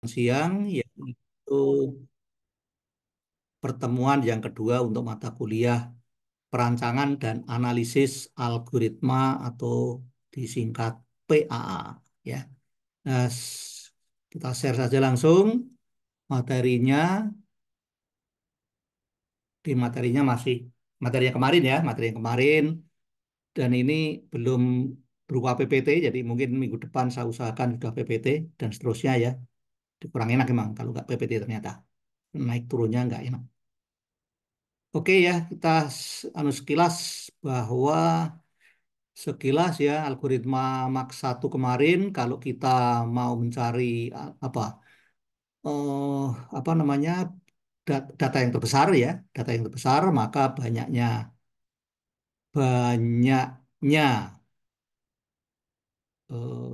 siang, yaitu pertemuan yang kedua untuk mata kuliah perancangan dan analisis algoritma atau disingkat PAA. Ya, nah, kita share saja langsung materinya. Di materinya masih materi yang kemarin ya, materi yang kemarin, dan ini belum berupa PPT, jadi mungkin minggu depan saya usahakan sudah PPT dan seterusnya ya. Kurang enak emang kalau nggak PPT ternyata naik turunnya nggak enak. Oke ya, kita sekilas bahwa sekilas ya algoritma Max 1 kemarin kalau kita mau mencari apa eh apa namanya data yang terbesar ya, data yang terbesar maka banyaknya eh,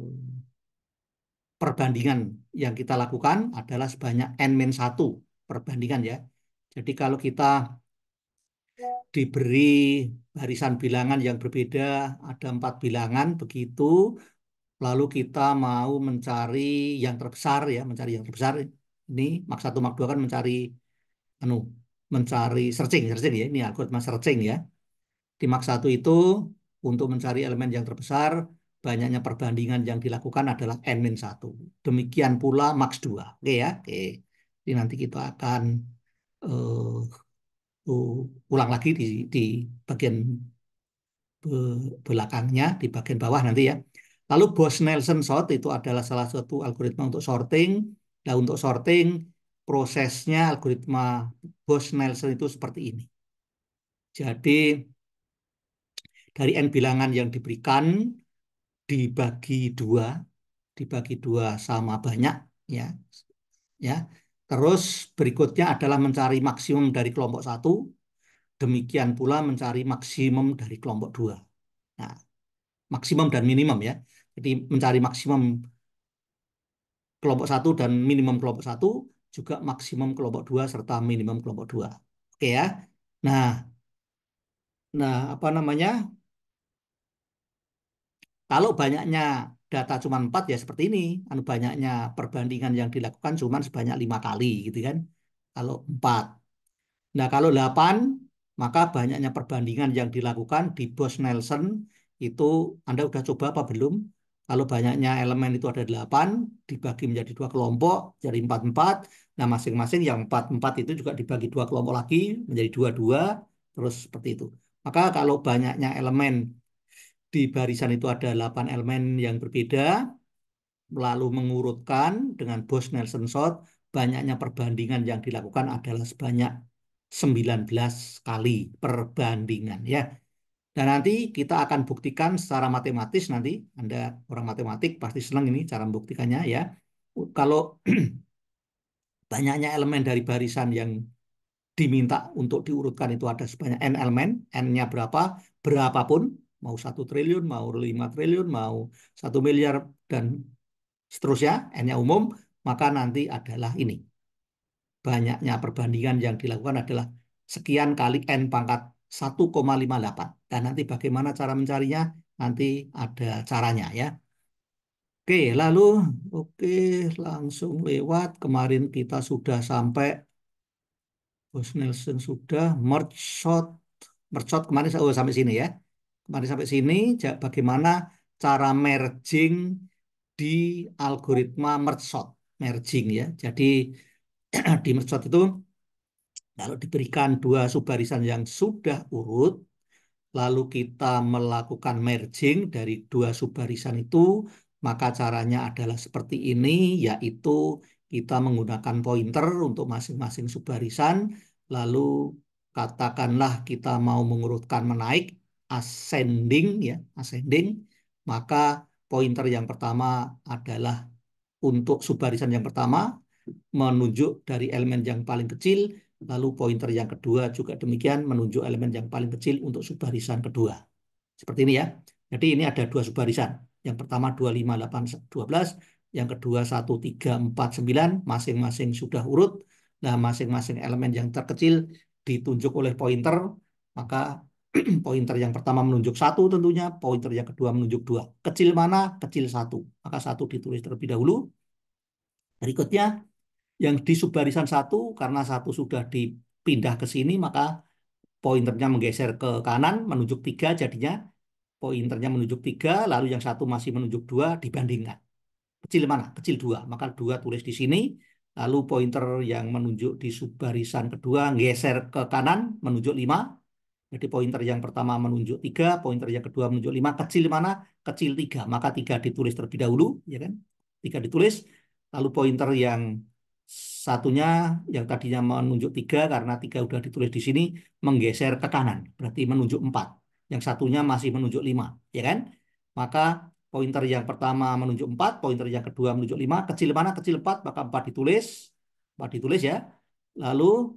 perbandingan yang kita lakukan adalah sebanyak n-1 perbandingan ya. Jadi kalau kita diberi barisan bilangan yang berbeda, ada 4 bilangan begitu, lalu kita mau mencari yang terbesar ya, mencari yang terbesar. Ini Mak 1, Mak 2 kan mencari anu, mencari searching ya. Ini algoritma searching ya. Di Mak 1 itu untuk mencari elemen yang terbesar, banyaknya perbandingan yang dilakukan adalah n-1. Demikian pula Max 2. Oke ya, oke. Ini nanti kita akan ulang lagi di bagian belakangnya, di bagian bawah nanti ya. Lalu Bose-Nelson sort itu adalah salah satu algoritma untuk sorting. Nah, untuk sorting prosesnya algoritma Bose-Nelson itu seperti ini. Jadi dari n bilangan yang diberikan dibagi dua, sama banyak ya, ya. Terus berikutnya adalah mencari maksimum dari kelompok satu, demikian pula mencari maksimum dari kelompok dua. Nah, maksimum dan minimum ya. Jadi mencari maksimum kelompok satu dan minimum kelompok satu, juga maksimum kelompok dua serta minimum kelompok dua. Oke ya. Nah, apa namanya? Kalau banyaknya data cuma 4 ya seperti ini. Banyaknya perbandingan yang dilakukan cuma sebanyak 5 kali gitu kan. Kalau 4. Nah, kalau 8 maka banyaknya perbandingan yang dilakukan di Bose-Nelson itu Anda udah coba apa belum? Kalau banyaknya elemen itu ada 8 dibagi menjadi 2 kelompok, jadi 4-4. Nah, masing-masing yang 4-4 itu juga dibagi 2 kelompok lagi menjadi 2-2, terus seperti itu. Maka kalau banyaknya elemen di barisan itu ada 8 elemen yang berbeda, lalu mengurutkan dengan Bose-Nelson sort, banyaknya perbandingan yang dilakukan adalah sebanyak 19 kali perbandingan ya. Dan nanti kita akan buktikan secara matematis nanti, Anda orang matematik pasti senang ini cara membuktikannya ya. Kalau banyaknya elemen dari barisan yang diminta untuk diurutkan itu ada sebanyak n elemen, n-nya berapa, berapapun, mau 1 triliun, mau 5 triliun, mau 1 miliar, dan seterusnya, n-nya umum, maka nanti adalah ini. Banyaknya perbandingan yang dilakukan adalah sekian kali n pangkat 1,58. Dan nanti bagaimana cara mencarinya, nanti ada caranya ya. Oke, lalu oke langsung lewat. Kemarin kita sudah sampai Bos Nelson sudah merge shot kemarin sampai sini ya. Kemarin sampai sini bagaimana cara merging di algoritma merge shot, merging ya. Jadi di merge shot itu kalau diberikan 2 subbarisan yang sudah urut, lalu kita melakukan merging dari 2 subbarisan itu, maka caranya adalah seperti ini, yaitu kita menggunakan pointer untuk masing-masing subbarisan, lalu katakanlah kita mau mengurutkan menaik, ascending ya, ascending, maka pointer yang pertama adalah untuk subbarisan yang pertama, menunjuk dari elemen yang paling kecil, lalu pointer yang kedua juga demikian menunjuk elemen yang paling kecil untuk subbarisan kedua. Seperti ini ya. Jadi ini ada 2 subbarisan. Yang pertama 25, 8, 12, yang kedua 1, 3, 4, 9, masing-masing sudah urut. Nah, masing-masing elemen yang terkecil ditunjuk oleh pointer, maka pointer yang pertama menunjuk 1 tentunya, pointer yang kedua menunjuk 2. Kecil mana? Kecil 1. Maka 1 ditulis terlebih dahulu. Berikutnya, yang di subbarisan satu, karena satu sudah dipindah ke sini, maka pointernya menggeser ke kanan, menunjuk 3 jadinya. Pointernya menunjuk 3, lalu yang satu masih menunjuk 2, dibandingkan. Kecil mana? Kecil 2. Maka 2 tulis di sini, lalu pointer yang menunjuk di subbarisan kedua geser ke kanan, menunjuk 5. Jadi pointer yang pertama menunjuk 3, pointer yang kedua menunjuk 5. Kecil mana? Kecil 3. Maka 3 ditulis terlebih dahulu, ya kan? 3 ditulis, lalu pointer yang satunya yang tadinya menunjuk 3 karena 3 udah ditulis di sini menggeser ke kanan, berarti menunjuk 4. Yang satunya masih menunjuk 5, ya kan? Maka pointer yang pertama menunjuk 4, pointer yang kedua menunjuk 5. Kecil mana? Kecil 4, maka 4 ditulis. 4 ditulis ya. Lalu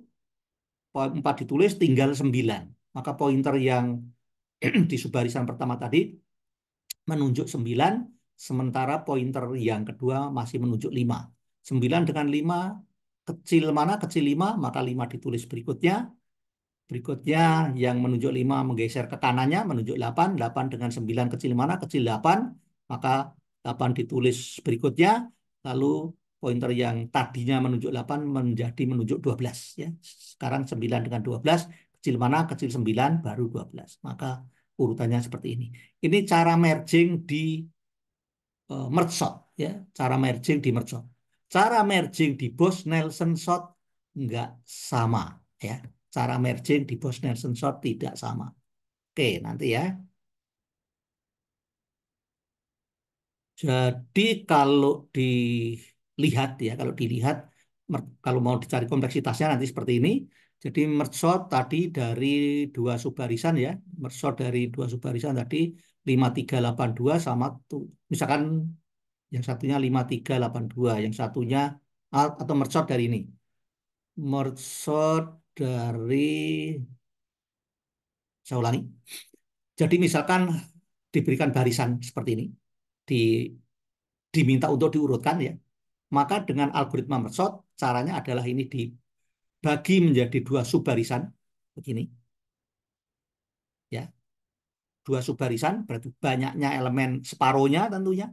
4 ditulis, tinggal 9. Maka pointer yang di subbarisan pertama tadi menunjuk 9, sementara pointer yang kedua masih menunjuk 5. 9 dengan 5, kecil mana? Kecil 5, maka 5 ditulis berikutnya. Berikutnya yang menunjuk 5 menggeser ke kanannya, menunjuk 8. 8 dengan 9 kecil mana? Kecil 8, maka 8 ditulis berikutnya. Lalu pointer yang tadinya menunjuk 8 menjadi menunjuk 12. Ya. Sekarang 9 dengan 12, kecil mana? Kecil 9, baru 12. Maka urutannya seperti ini. Ini cara merging di merge sort. Ya. Cara merging di merge sort. Cara merging di Bose-Nelson sort nggak sama. Ya. Cara merging di Bose-Nelson sort tidak sama. Oke, nanti ya. Jadi kalau dilihat ya, kalau mau dicari kompleksitasnya nanti seperti ini. Jadi merge sort tadi dari dua subbarisan ya, merge sort dari dua subbarisan tadi 5382 sama tuh, misalkan yang satunya 5382, yang satunya atau merge sort dari ini. Merge sort dari, saya ulangi. Jadi misalkan diberikan barisan seperti ini, di, diminta untuk diurutkan ya, maka dengan algoritma merge sort caranya adalah ini dibagi menjadi dua subbarisan begini ya, dua subbarisan berarti banyaknya elemen separohnya tentunya.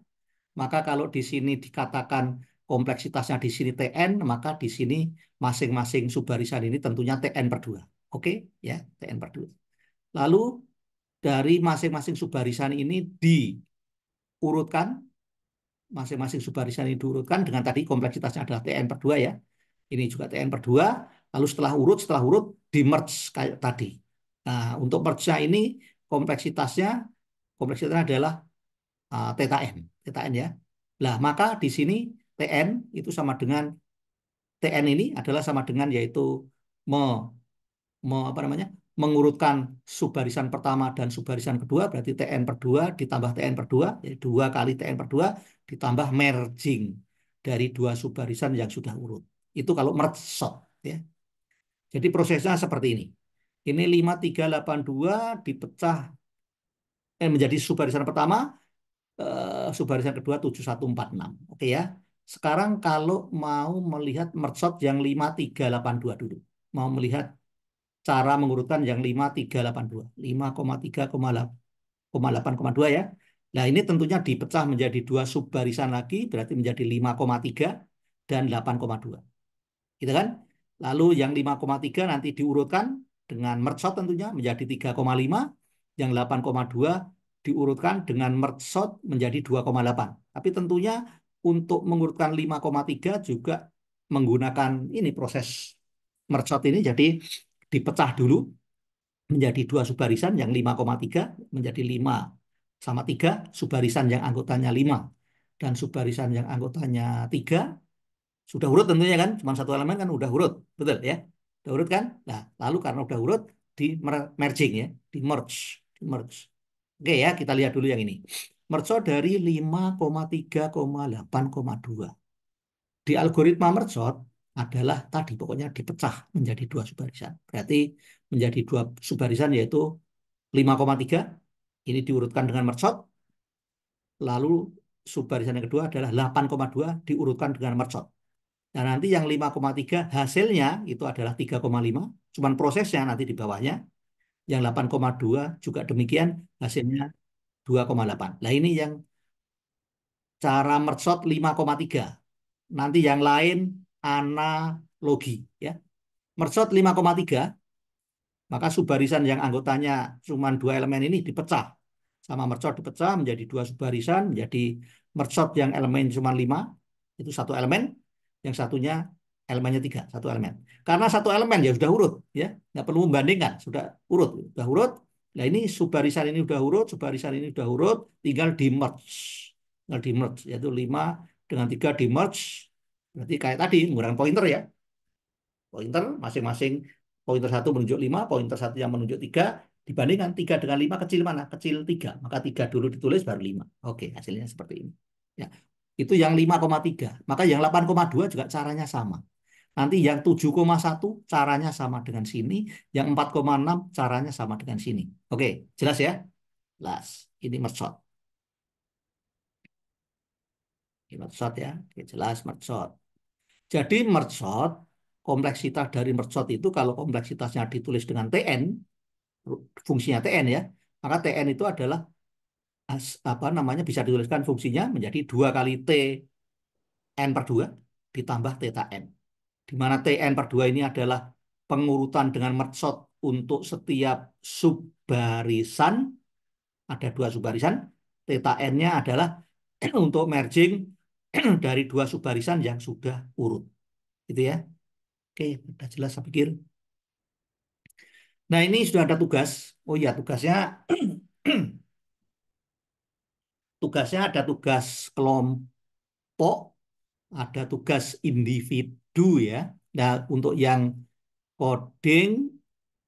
Maka kalau di sini dikatakan kompleksitasnya di sini Tn, maka di sini masing-masing subbarisan ini tentunya Tn per 2. Oke ya, Tn per 2. Lalu dari masing-masing subbarisan ini diurutkan, masing-masing subbarisan ini diurutkan dengan tadi kompleksitasnya adalah Tn per 2 ya. Ini juga Tn per 2. Lalu setelah urut di merge kayak tadi. Nah, untuk merge-nya ini kompleksitasnya kompleksitasnya adalah theta n, theta n ya. Nah, maka di sini Tn itu sama dengan Tn ini adalah sama dengan yaitu me, apa namanya? Mengurutkan subbarisan pertama dan subbarisan kedua, berarti Tn per 2 ditambah Tn per 2, jadi 2 kali Tn per 2 ditambah merging dari dua subbarisan yang sudah urut. Itu kalau merge sort ya. Jadi prosesnya seperti ini. Ini 5382 dipecah menjadi subbarisan pertama, subbarisan kedua 7146. Oke ya. Sekarang kalau mau melihat merge sort yang 5382 dulu. Mau melihat cara mengurutkan yang 5382. 5,3,8,2 ya. Nah, ini tentunya dipecah menjadi dua subbarisan lagi, berarti menjadi 5,3 dan 8,2. Gitu kan? Lalu yang 5,3 nanti diurutkan dengan merge sort tentunya menjadi 3,5, yang 8,2 diurutkan dengan merge sort menjadi 2,8. Tapi tentunya untuk mengurutkan 5,3 juga menggunakan ini proses merge sort ini, jadi dipecah dulu menjadi dua subbarisan yang 5,3 menjadi 5 sama 3, subbarisan yang anggotanya 5 dan subbarisan yang anggotanya 3 sudah urut tentunya kan, cuma satu elemen kan udah urut, betul ya? Udah urut kan? Nah, lalu karena udah urut di merging ya, di merge. Oke ya, kita lihat dulu yang ini. Merge dari 5,3,8,2. Di algoritma merge sort adalah tadi pokoknya dipecah menjadi dua subbarisan. Berarti menjadi dua subbarisan yaitu 5,3 ini diurutkan dengan merge sort. Lalu subbarisan yang kedua adalah 8,2 diurutkan dengan merge sort. Nah, nanti yang 5,3 hasilnya itu adalah 3,5. Cuman prosesnya nanti di bawahnya. Yang 8,2 juga demikian hasilnya 2,8. Nah, ini yang cara merge sort 5,3. Nanti yang lain analogi ya. Mercot 5,3, maka subbarisan yang anggotanya cuma dua elemen ini dipecah. Sama mercot dipecah menjadi dua subbarisan, menjadi mercot yang elemen cuma 5, itu satu elemen, yang satunya elemennya 3, satu elemen. Karena satu elemen ya sudah urut, ya nggak perlu membandingkan, sudah urut. Nah ini subbarisan ini sudah urut, subbarisan ini sudah urut, tinggal di merge, yaitu 5 dengan 3 di merge, berarti kayak tadi menggunakan pointer ya, pointer masing-masing, pointer satu menunjuk 5, pointer satu yang menunjuk 3, dibandingkan 3 dengan 5 kecil mana? Kecil 3, maka 3 dulu ditulis baru 5. Oke, hasilnya seperti ini. Ya. Itu yang 5,3. Maka yang 8,2 juga caranya sama. Nanti yang 7,1 caranya sama dengan sini, yang 4,6 caranya sama dengan sini. Oke, jelas ya? Jelas. Ini mercot. Ini mercot ya. Oke, jelas mercot. Jadi mercot, kompleksitas dari mercot itu kalau kompleksitasnya ditulis dengan TN, fungsinya TN ya, maka TN itu adalah apa namanya, bisa dituliskan fungsinya menjadi 2 kali T n per 2 ditambah theta n. Di mana Tn per 2 ini adalah pengurutan dengan mercot untuk setiap subbarisan, ada 2 subbarisan, theta n-nya adalah untuk merging dari 2 subbarisan yang sudah urut. Gitu ya. Oke, sudah jelas saya pikir. Nah, ini sudah ada tugas. Oh iya, tugasnya tugasnya ada tugas kelompok, ada tugas individu ya. Nah, untuk yang coding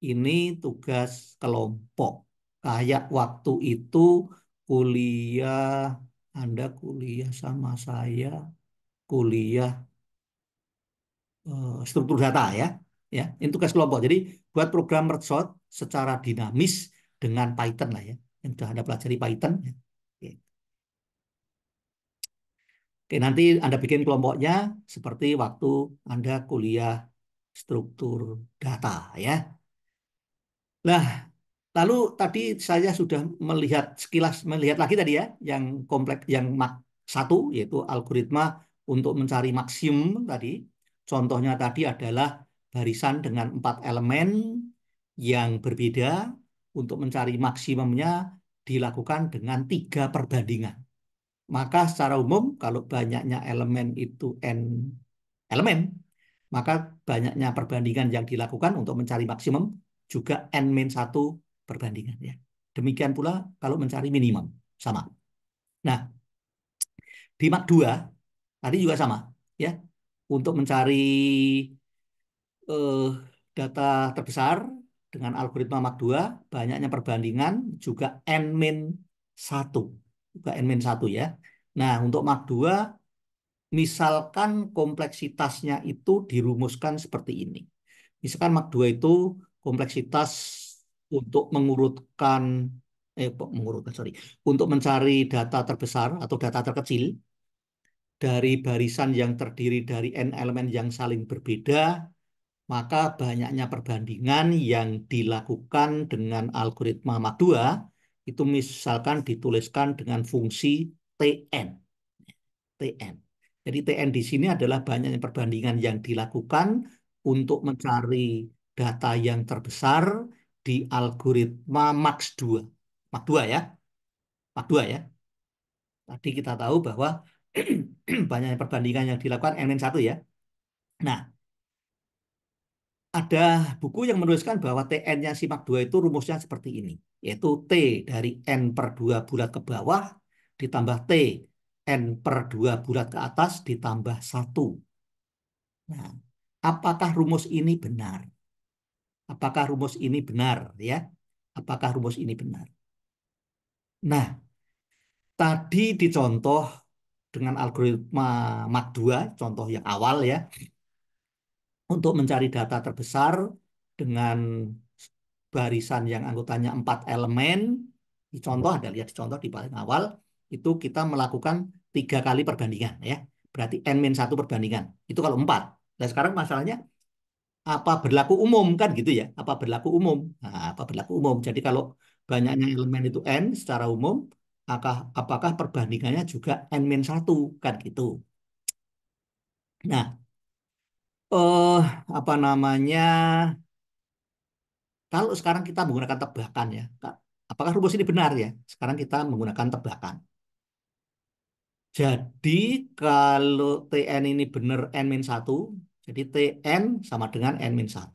ini tugas kelompok. Kayak waktu itu kuliah, Anda kuliah sama saya, kuliah struktur data ya. Ya, ini tugas kelompok. Jadi buat program merge secara dinamis dengan Python lah ya. Yang sudah Anda pelajari Python ya. Oke. Oke, nanti Anda bikin kelompoknya seperti waktu Anda kuliah struktur data ya. Nah, lalu tadi saya sudah melihat sekilas, melihat lagi tadi ya, yang kompleks, yang mak satu, yaitu algoritma untuk mencari maksimum tadi. Contohnya tadi adalah barisan dengan 4 elemen yang berbeda, untuk mencari maksimumnya dilakukan dengan 3 perbandingan. Maka secara umum kalau banyaknya elemen itu n elemen, maka banyaknya perbandingan yang dilakukan untuk mencari maksimum juga n-1 perbandingan ya. Demikian pula kalau mencari minimum sama. Nah, di Mak 2 tadi juga sama ya. Untuk mencari eh, data terbesar dengan algoritma Mak 2 banyaknya perbandingan juga n-1. Juga n-1 ya. Nah, untuk Mak 2 misalkan kompleksitasnya itu dirumuskan seperti ini. Misalkan Mak 2 itu kompleksitas untuk mengurutkan, sorry, untuk mencari data terbesar atau data terkecil dari barisan yang terdiri dari n elemen yang saling berbeda, maka banyaknya perbandingan yang dilakukan dengan algoritma Mak 2 itu misalkan dituliskan dengan fungsi Tn. Tn. Jadi Tn di sini adalah banyaknya perbandingan yang dilakukan untuk mencari data yang terbesar di algoritma Max 2. Max 2 ya. Max 2 ya. Tadi kita tahu bahwa banyaknya perbandingan yang dilakukan N-1 ya. Nah, ada buku yang menuliskan bahwa Tn-nya si Max 2 itu rumusnya seperti ini. Yaitu T dari N per 2 bulat ke bawah ditambah T N per 2 bulat ke atas ditambah 1. Nah, apakah rumus ini benar? Apakah rumus ini benar ya? Apakah rumus ini benar? Nah, tadi dicontoh dengan algoritma Mak 2, contoh yang awal ya, untuk mencari data terbesar dengan barisan yang anggotanya 4 elemen. Di contoh, ada lihat di contoh di paling awal, itu kita melakukan 3 kali perbandingan ya. Berarti n-1 perbandingan. Itu kalau 4. Nah, sekarang masalahnya apa berlaku umum kan gitu ya, apa berlaku umum, nah, apa berlaku umum, jadi kalau banyaknya elemen itu n secara umum, apakah perbandingannya juga n-1 kan gitu. Nah, apa namanya? Kalau sekarang kita menggunakan tebakan ya, apakah rumus ini benar ya? Sekarang kita menggunakan tebakan. Jadi kalau Tn ini benar n-1, jadi Tn sama dengan n-1.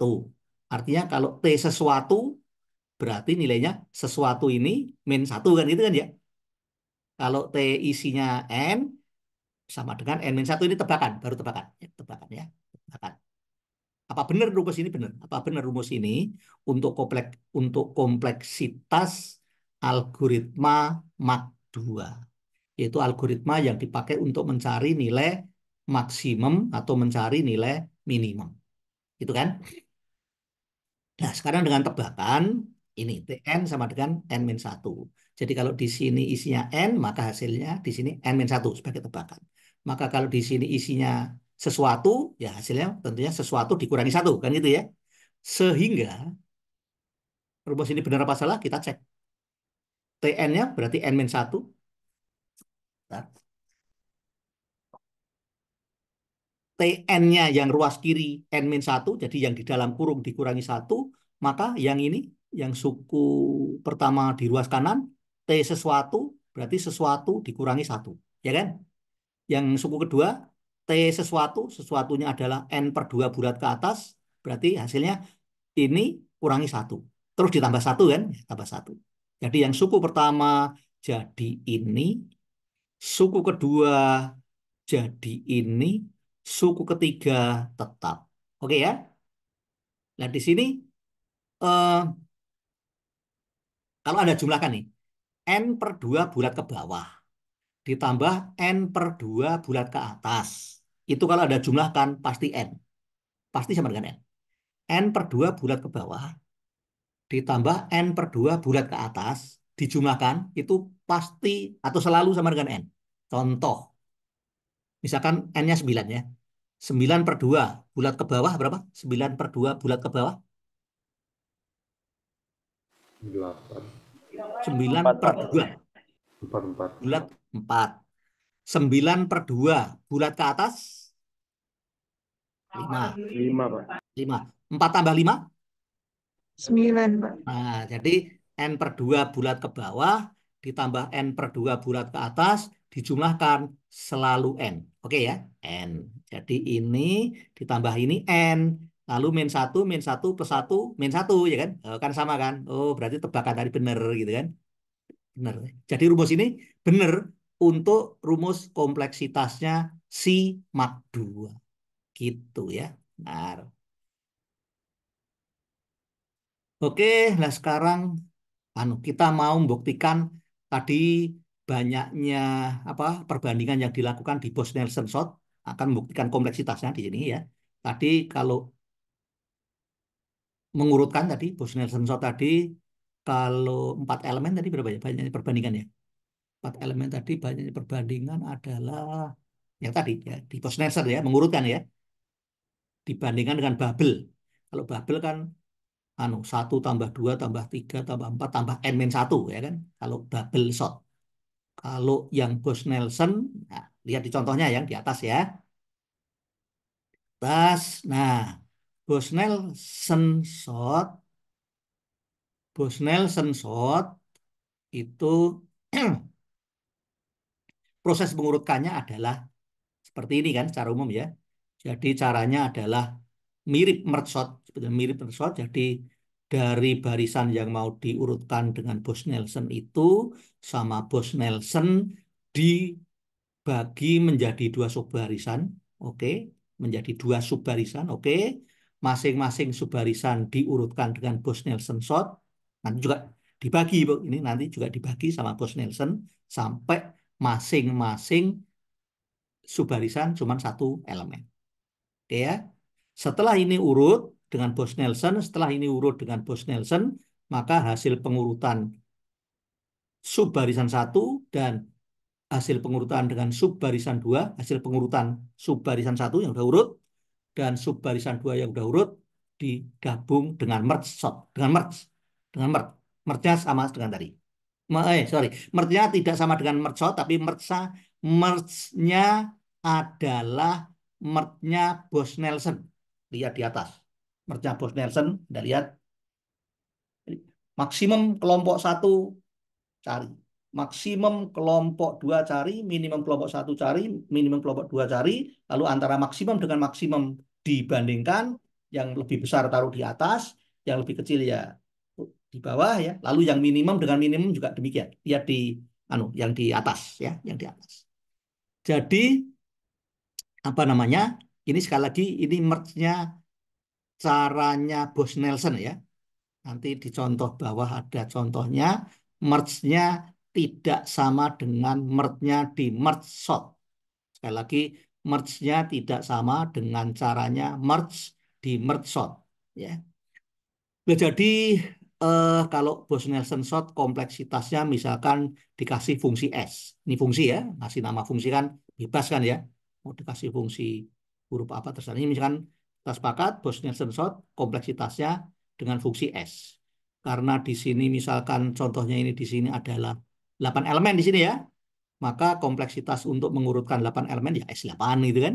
Artinya kalau T sesuatu, berarti nilainya sesuatu ini min 1 kan gitu kan ya. Kalau T isinya n sama dengan n-1 ini tebakan, baru tebakan. Ya, tebakan ya, tebakan. Apa benar rumus ini benar? Apa benar rumus ini untuk kompleksitas algoritma Mach 2, yaitu algoritma yang dipakai untuk mencari nilai maksimum atau mencari nilai minimum. Gitu kan? Nah, sekarang dengan tebakan ini Tn sama dengan n-1. Jadi kalau di sini isinya n, maka hasilnya di sini n-1 sebagai tebakan. Maka kalau di sini isinya sesuatu, ya hasilnya tentunya sesuatu dikurangi satu, kan gitu ya. Sehingga rumus ini benar apa salah kita cek. Tn-nya berarti n-1. Tn-nya yang ruas kiri n-1, jadi yang di dalam kurung dikurangi satu, maka yang ini, yang suku pertama di ruas kanan, T sesuatu, berarti sesuatu dikurangi satu. Ya kan? Yang suku kedua, T sesuatu, sesuatunya adalah n per 2 bulat ke atas, berarti hasilnya ini kurangi satu. Terus ditambah satu kan? Ya, tambah satu. Jadi yang suku pertama jadi ini, suku kedua jadi ini, suku ketiga tetap. Oke ya? Nah di sini eh, kalau Anda jumlahkan nih, n per 2 bulat ke bawah, ditambah n per 2 bulat ke atas. Itu kalau Anda jumlahkan pasti n. Pasti sama dengan n. N per 2 bulat ke bawah, ditambah n per 2 bulat ke atas, dijumlahkan, itu pasti atau selalu sama dengan n. Contoh, misalkan n-nya 9 ya. 9 per 2 bulat ke bawah berapa? 9 per 2 bulat ke bawah? 8. 9 4 per Pak. 2 4. bulat 4. 9 per 2 bulat ke atas 5. 5, Pak. 5. 4 tambah 5. 9, Pak. Nah, jadi n per 2 bulat ke bawah ditambah n per 2 bulat ke atas dijumlahkan selalu n. Oke ya, n. Jadi ini ditambah ini n. Lalu min 1 plus 1 min 1 ya kan? Kan sama kan? Oh, berarti tebakan tadi benar gitu kan? Benar. Jadi rumus ini benar untuk rumus kompleksitasnya si Mach 2. Gitu ya. Nah, oke, nah sekarang kita mau membuktikan tadi banyaknya perbandingan yang dilakukan di Bose-Nelson sort akan membuktikan kompleksitasnya di sini ya. Tadi kalau mengurutkan tadi Bose-Nelson sort tadi kalau 4 elemen tadi berapa ya banyaknya perbandingan ya? 4 elemen tadi banyaknya perbandingan adalah yang tadi ya di Bose-Nelson ya mengurutkan ya dibandingkan dengan bubble. Kalau bubble kan 1 tambah 2 tambah 3 tambah 4 tambah n-1 ya kan kalau bubble sort. Kalau yang Bose-Nelson, nah, lihat di contohnya yang di atas ya. Nah, Bose-Nelson sort, Bose-Nelson sort itu proses mengurutkannya adalah seperti ini kan secara umum ya. Jadi caranya adalah mirip merge sort, sebetulnya mirip merge sort. Jadi dari barisan yang mau diurutkan dengan Bose-Nelson itu sama Bose-Nelson dibagi menjadi 2 subbarisan, oke, menjadi 2 subbarisan, oke. Masing-masing subbarisan diurutkan dengan Bose-Nelson sort. Nanti juga dibagi, Bu. Ini nanti juga dibagi sama Bose-Nelson sampai masing-masing subbarisan cuma 1 elemen. Oke ya. Setelah ini urut dengan Bose-Nelson, setelah ini urut dengan Bose-Nelson, maka hasil pengurutan subbarisan 1 dan hasil pengurutan dengan subbarisan 2, hasil pengurutan subbarisan 1 yang udah urut dan subbarisan 2 yang udah urut digabung dengan merge sort, dengan merge, dengan merge. Merge-nya sama dengan tadi. Sorry, merge-nya tidak sama dengan merge sort, tapi merge-nya adalah merge-nya Bose-Nelson. Lihat di atas. Merge-nya Bose-Nelson, Anda lihat. Maksimum kelompok 1 cari. Maksimum kelompok 2 cari, minimum kelompok 1 cari, minimum kelompok 2 cari, lalu antara maksimum dengan maksimum dibandingkan, yang lebih besar taruh di atas, yang lebih kecil ya di bawah ya. Lalu yang minimum dengan minimum juga demikian. Lihat di yang di atas ya, yang di atas. Jadi apa namanya? Ini sekali lagi ini merge-nya caranya Bose-Nelson ya. Nanti di contoh bawah ada contohnya. Merge-nya tidak sama dengan merge-nya di merge sort. Sekali lagi, merge-nya tidak sama dengan caranya merge di merge sort. Ya. Nah, jadi kalau Bose-Nelson sort kompleksitasnya misalkan dikasih fungsi S. Ini fungsi ya, ngasih nama fungsi kan bebas kan ya. Mau dikasih fungsi huruf apa terserah. Ini misalkan kita sepakat Bose-Nelson sort kompleksitasnya dengan fungsi S. Karena di sini misalkan contohnya ini di sini adalah 8 elemen di sini ya. Maka kompleksitas untuk mengurutkan 8 elemen ya S8 gitu kan.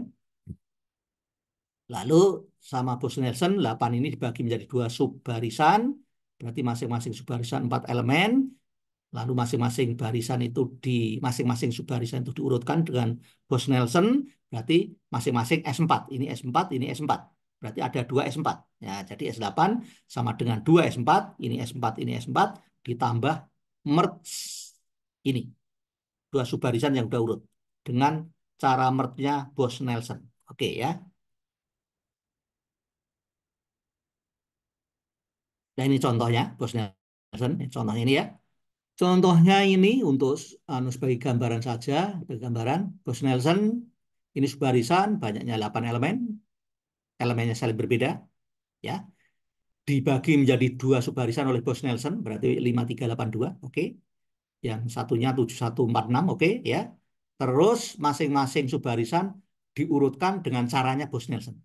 Lalu sama Bose-Nelson 8 ini dibagi menjadi 2 subbarisan. Berarti masing-masing subbarisan 4 elemen. Lalu masing-masing barisan itu masing-masing subbarisan itu diurutkan dengan Bose-Nelson. Berarti masing-masing S4. Ini S4, ini S4. Berarti ada 2 S4. Ya, jadi S8 sama dengan 2 S4. Ini S4, ini S4. Ditambah merge ini. 2 subbarisan yang udah urut. Dengan cara merge-nya Bose-Nelson. Oke ya. Nah ini contohnya Bose-Nelson. Contohnya ini ya. Contohnya ini untuk sebagai gambaran saja, sebagai gambaran Bose-Nelson ini subarisan banyaknya 8 elemen, elemennya saling berbeda, ya. Dibagi menjadi 2 subbarisan oleh Bose-Nelson, berarti 5382, oke. Yang satunya 7146, oke, ya. Terus masing-masing subbarisan diurutkan dengan caranya Bose-Nelson.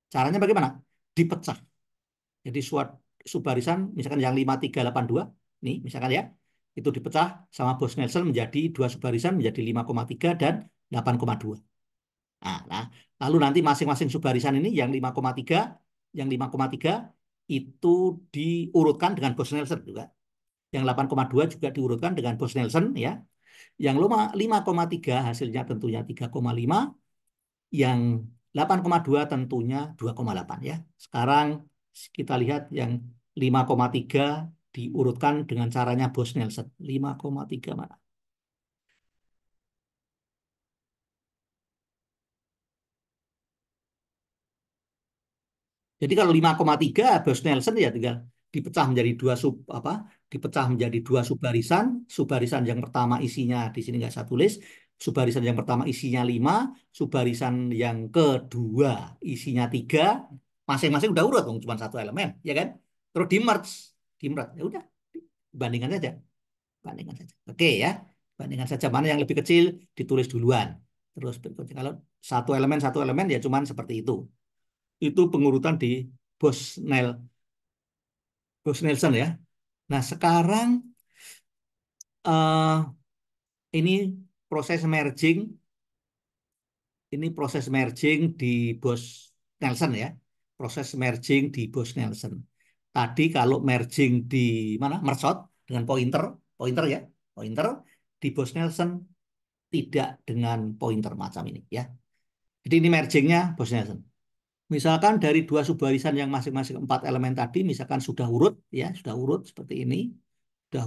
Caranya bagaimana? Dipecah. Jadi subbarisan misalkan yang 5382 nih misalkan ya itu dipecah sama Bose-Nelson menjadi 2 subbarisan menjadi 5,3 dan 8,2. Nah, lalu nanti masing-masing subbarisan ini yang 5,3 itu diurutkan dengan Bose-Nelson juga. Yang 8,2 juga diurutkan dengan Bose-Nelson ya. Yang 5,3 hasilnya tentunya 3,5, yang 8,2 tentunya 2,8 ya. Sekarang kita lihat yang 5,3 diurutkan dengan caranya Bose-Nelson. 5,3 mana? Jadi kalau 5,3 Bose-Nelson ya tinggal dipecah menjadi dipecah menjadi 2 subbarisan. Subbarisan yang pertama isinya di sini nggak saya tulis. Subbarisan yang pertama isinya 5, subbarisan yang kedua isinya 3. Masing-masing udah urut cuma 1 elemen, ya kan? Terus di merge. Ya udah, bandingkan saja. Bandingkan saja. Oke ya. Bandingkan saja mana yang lebih kecil ditulis duluan. Terus berikutnya kalau satu elemen ya cuman seperti itu. Itu pengurutan di Bose-Nel Bose-Nelson ya. Nah, sekarang eh, ini proses merging, ini proses merging di Bose-Nelson ya. Proses merging di Bose-Nelson. Tadi kalau merging di mana? Mersot dengan pointer, pointer ya, pointer di Bose-Nelson tidak dengan pointer macam ini ya. Jadi ini mergingnya Bose-Nelson. Misalkan dari 2 subbarisan yang masing-masing 4 elemen tadi, misalkan sudah urut ya, sudah urut seperti ini, sudah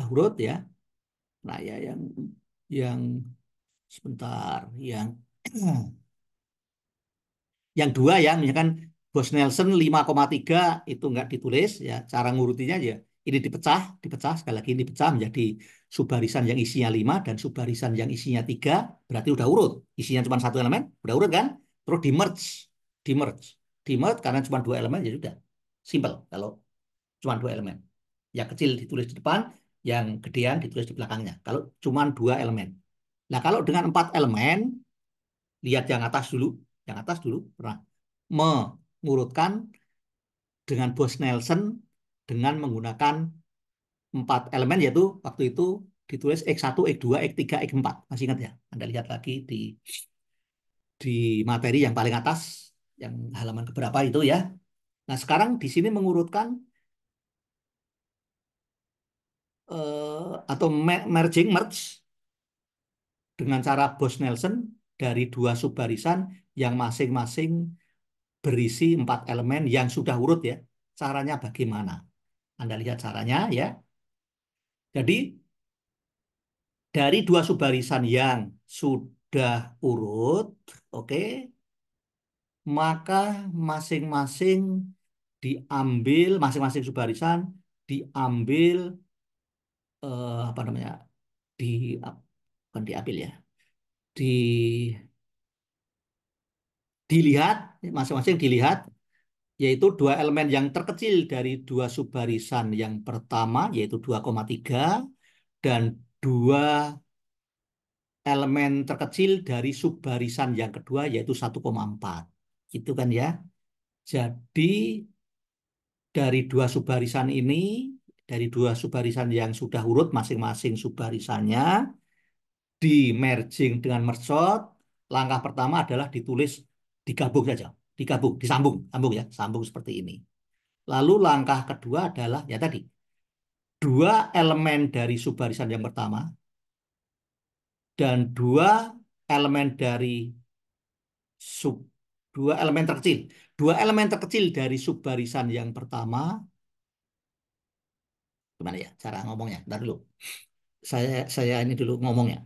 urut ya. Nah ya yang sebentar, yang 2 ya, misalkan Bose-Nelson 5,3 itu nggak ditulis ya, cara ngurutinya ya. Ini dipecah sekali lagi ini dipecah menjadi subbarisan yang isinya 5 dan subbarisan yang isinya 3, berarti udah urut. Isinya cuma 1 elemen, udah urut kan? Terus di merge, karena cuma 2 elemen jadi udah simple kalau cuma 2 elemen. Yang kecil ditulis di depan, yang gedean ditulis di belakangnya. Kalau cuma 2 elemen. Nah, kalau dengan 4 elemen, lihat yang atas dulu. Yang atas dulu pernah mengurutkan dengan Bose-Nelson dengan menggunakan 4 elemen, yaitu waktu itu ditulis X1, X2, X3, X4. Masih ingat ya? Anda lihat lagi di materi yang paling atas, yang halaman keberapa itu ya. Nah, sekarang di sini mengurutkan atau merge dengan cara Bose-Nelson dari dua subbarisan yang masing-masing berisi 4 elemen yang sudah urut ya. Caranya bagaimana? Anda lihat caranya ya. Jadi dari dua subbarisan yang sudah urut, oke, maka masing-masing masing-masing subbarisan diambil apa namanya? Di bukan diambil ya. Di dilihat masing-masing dilihat yaitu dua elemen yang terkecil dari dua subbarisan yang pertama yaitu 2,3 dan dua elemen terkecil dari subbarisan yang kedua yaitu 1,4. Gitu kan ya. Jadi dari dua subbarisan yang sudah urut masing-masing subbarisannya di merging dengan merge, langkah pertama adalah ditulis digabung saja. Digabung, sambung ya, sambung seperti ini. Lalu langkah kedua adalah ya tadi, dua elemen dari subbarisan yang pertama dan elemen dari sub dua elemen terkecil. Dua elemen terkecil dari subbarisan yang pertama, gimana ya cara ngomongnya? Ntar dulu. Saya ini dulu ngomongnya.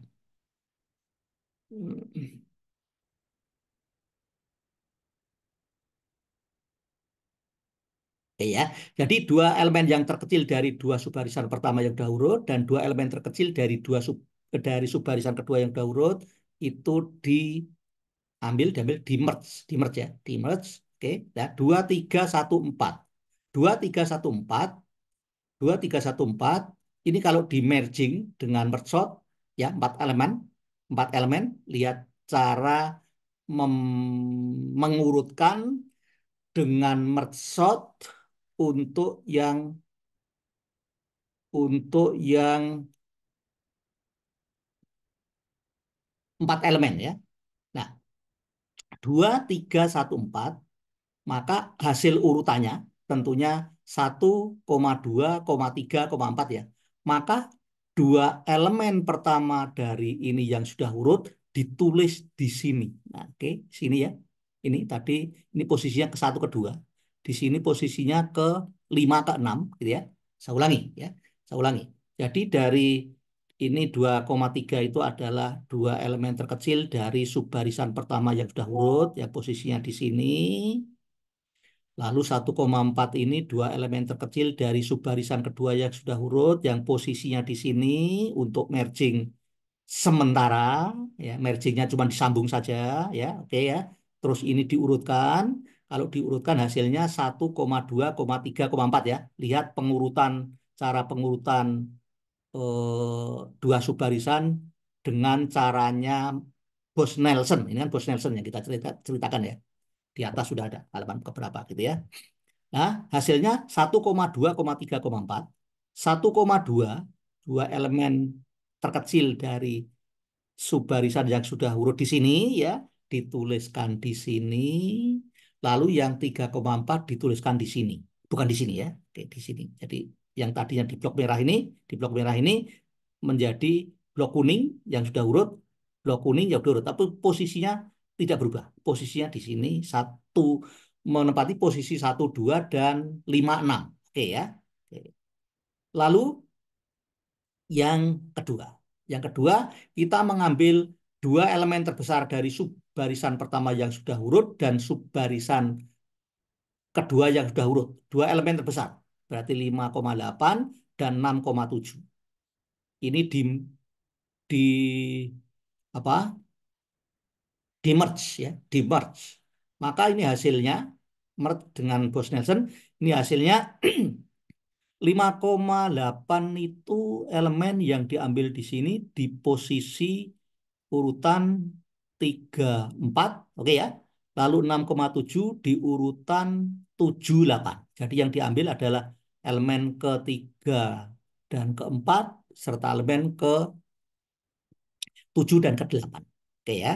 Oke ya. Jadi dua elemen yang terkecil dari dua subbarisan pertama yang sudah urut dan dua elemen terkecil dari dari subbarisan kedua yang sudah urut itu diambil ya, di merge. Oke, ya 2314. 2314, 2314 ini kalau di merging dengan merge ya empat elemen lihat cara mengurutkan dengan merge untuk yang untuk yang 4 elemen ya. Nah, 2314 maka hasil urutannya tentunya 1,2,3,4 ya. Maka dua elemen pertama dari ini yang sudah urut ditulis di sini. Nah, oke, sini ya. Ini tadi ini posisinya ke 1 ke 2. Di sini posisinya ke 5 ke 6 gitu ya. Saya ulangi ya. Saya ulangi. Jadi dari ini 2,3 itu adalah dua elemen terkecil dari subbarisan pertama yang sudah urut, yang posisinya di sini. Lalu 1,4 ini dua elemen terkecil dari subbarisan kedua yang sudah urut, yang posisinya di sini untuk merging sementara, ya mergingnya cuma disambung saja, ya oke ya. Terus ini diurutkan, kalau diurutkan hasilnya 1,2,3,4 ya. Lihat cara pengurutan dua subbarisan dengan caranya Bose-Nelson. Ini kan Bose-Nelson yang kita ceritakan ya. Di atas sudah ada halaman keberapa gitu ya. Nah, hasilnya 1,2,3,4. 1,2 dua elemen terkecil dari subbarisan yang sudah urut di sini ya, dituliskan di sini. Lalu yang 3,4 dituliskan di sini. Bukan di sini ya. Oke, di sini. Jadi yang tadinya di blok merah ini menjadi blok kuning yang sudah urut, blok kuning yang sudah urut. Tapi posisinya tidak berubah. Posisinya di sini menempati posisi 1, 2, dan 5, 6. Oke ya. Oke. Lalu yang kedua. Yang kedua, kita mengambil dua elemen terbesar dari subbarisan pertama yang sudah urut dan subbarisan kedua yang sudah urut. Dua elemen terbesar. Berarti 5,8 dan 6,7. Ini di apa? Di merge ya, di merge. Maka ini hasilnya merge dengan Bose-Nelson, ini hasilnya 5,8 itu elemen yang diambil di sini di posisi urutan 3, 4, oke ya. Lalu 6,7 di urutan 7, 8. Jadi yang diambil adalah elemen ketiga dan keempat serta elemen ke-7 dan ke-8. Oke ya.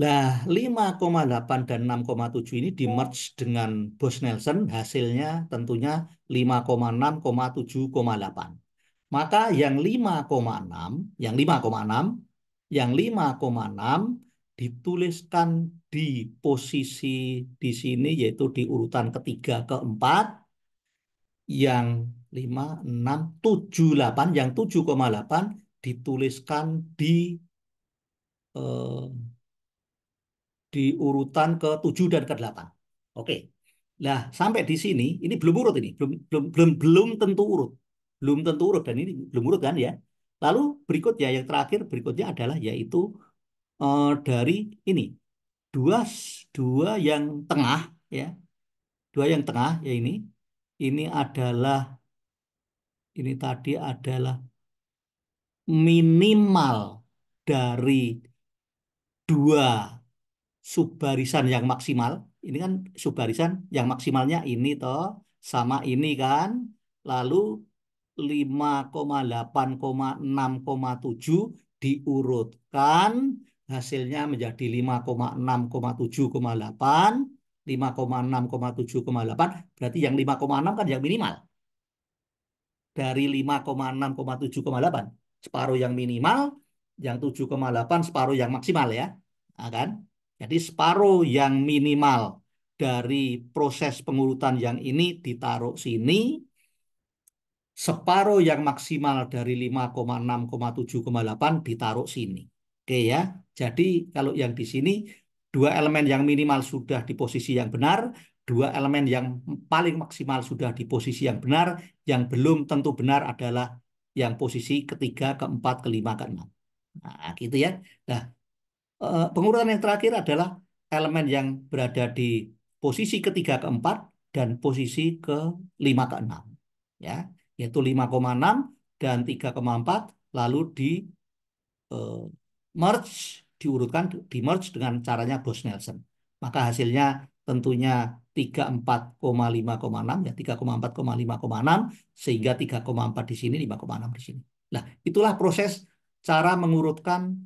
Lah, 5,8 dan 6,7 ini di merge dengan Bose-Nelson, hasilnya tentunya 5,6, 7,8. Maka yang 5,6, yang 5,6 dituliskan di posisi di sini yaitu di urutan ketiga, keempat, yang 5, 6, 7, 8, yang 7,8 dituliskan eh, di urutan ke-7 dan ke-8. Oke. Nah, sampai di sini ini belum urut ini, belum tentu urut. Belum tentu urut dan ini belum urut kan ya. Lalu berikutnya yang terakhir berikutnya adalah yaitu dari ini dua dua yang tengah ya. Dua yang tengah ya ini adalah ini tadi adalah minimal dari dua subbarisan yang maksimal. Ini kan subbarisan yang maksimalnya ini toh sama ini kan. Lalu 5,8,6,7 diurutkan hasilnya menjadi 5,6,7,8, 5,6,7,8 berarti yang 5,6 kan yang minimal dari 5,6,7,8 separuh yang minimal, yang 7,8 separuh yang maksimal ya. Nah, kan? Jadi separuh yang minimal dari proses pengurutan yang ini ditaruh sini, separuh yang maksimal dari 5,6,7,8 ditaruh sini. Oke ya. Jadi kalau yang di sini dua elemen yang minimal sudah di posisi yang benar, dua elemen yang paling maksimal sudah di posisi yang benar, yang belum tentu benar adalah yang posisi ketiga, keempat, kelima, keenam. Nah, gitu ya. Nah, pengurutan yang terakhir adalah elemen yang berada di posisi ketiga, keempat, dan posisi kelima, keenam. Ya, yaitu 5,6 dan 3,4 lalu di eh, merge diurutkan di merge dengan caranya Bose-Nelson. Maka hasilnya tentunya 34,5,6 ya 34,5,6 sehingga 3,4 di sini 5,6 di sini. Nah, itulah proses cara mengurutkan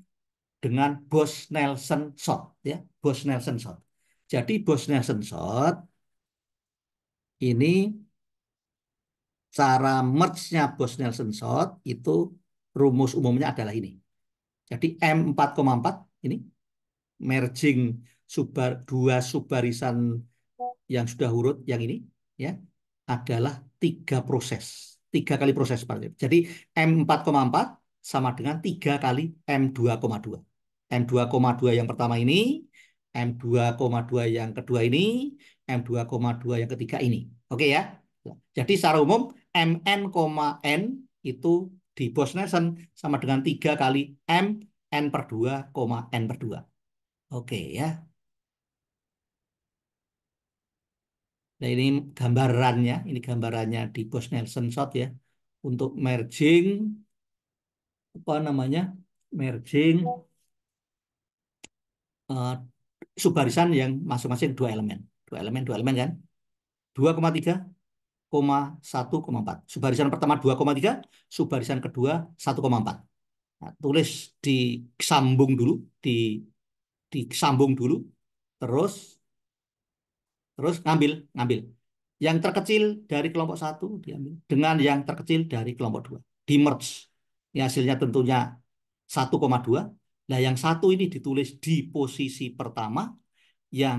dengan Bose-Nelson sort ya, Bose-Nelson sort. Jadi Bose-Nelson sort ini cara merge-nya Bose-Nelson sort itu rumus umumnya adalah ini. Jadi M4,4 ini merging dua subbarisan yang sudah urut yang ini ya adalah tiga kali proses. Jadi M4,4 sama dengan 3 kali M2,2. M2,2 yang pertama ini, M2,2 yang kedua ini, M2,2 yang ketiga ini. Oke ya. Jadi secara umum Mn, N itu di Bose-Nelson sama dengan 3 kali M N per 2, N per 2. Oke ya. Nah ini gambarannya di Bose-Nelson sort ya. Untuk merging, apa namanya, merging eh, subbarisan yang masing-masing dua elemen kan, 2,3, 1,4. Subbarisan pertama 2,3, subbarisan kedua 1,4. Nah, tulis disambung dulu, disambung dulu, terus terus ngambil ngambil yang terkecil dari kelompok satu diambil dengan yang terkecil dari kelompok dua, di merge. Ini hasilnya tentunya 1,2. Nah, yang satu ini ditulis di posisi pertama, yang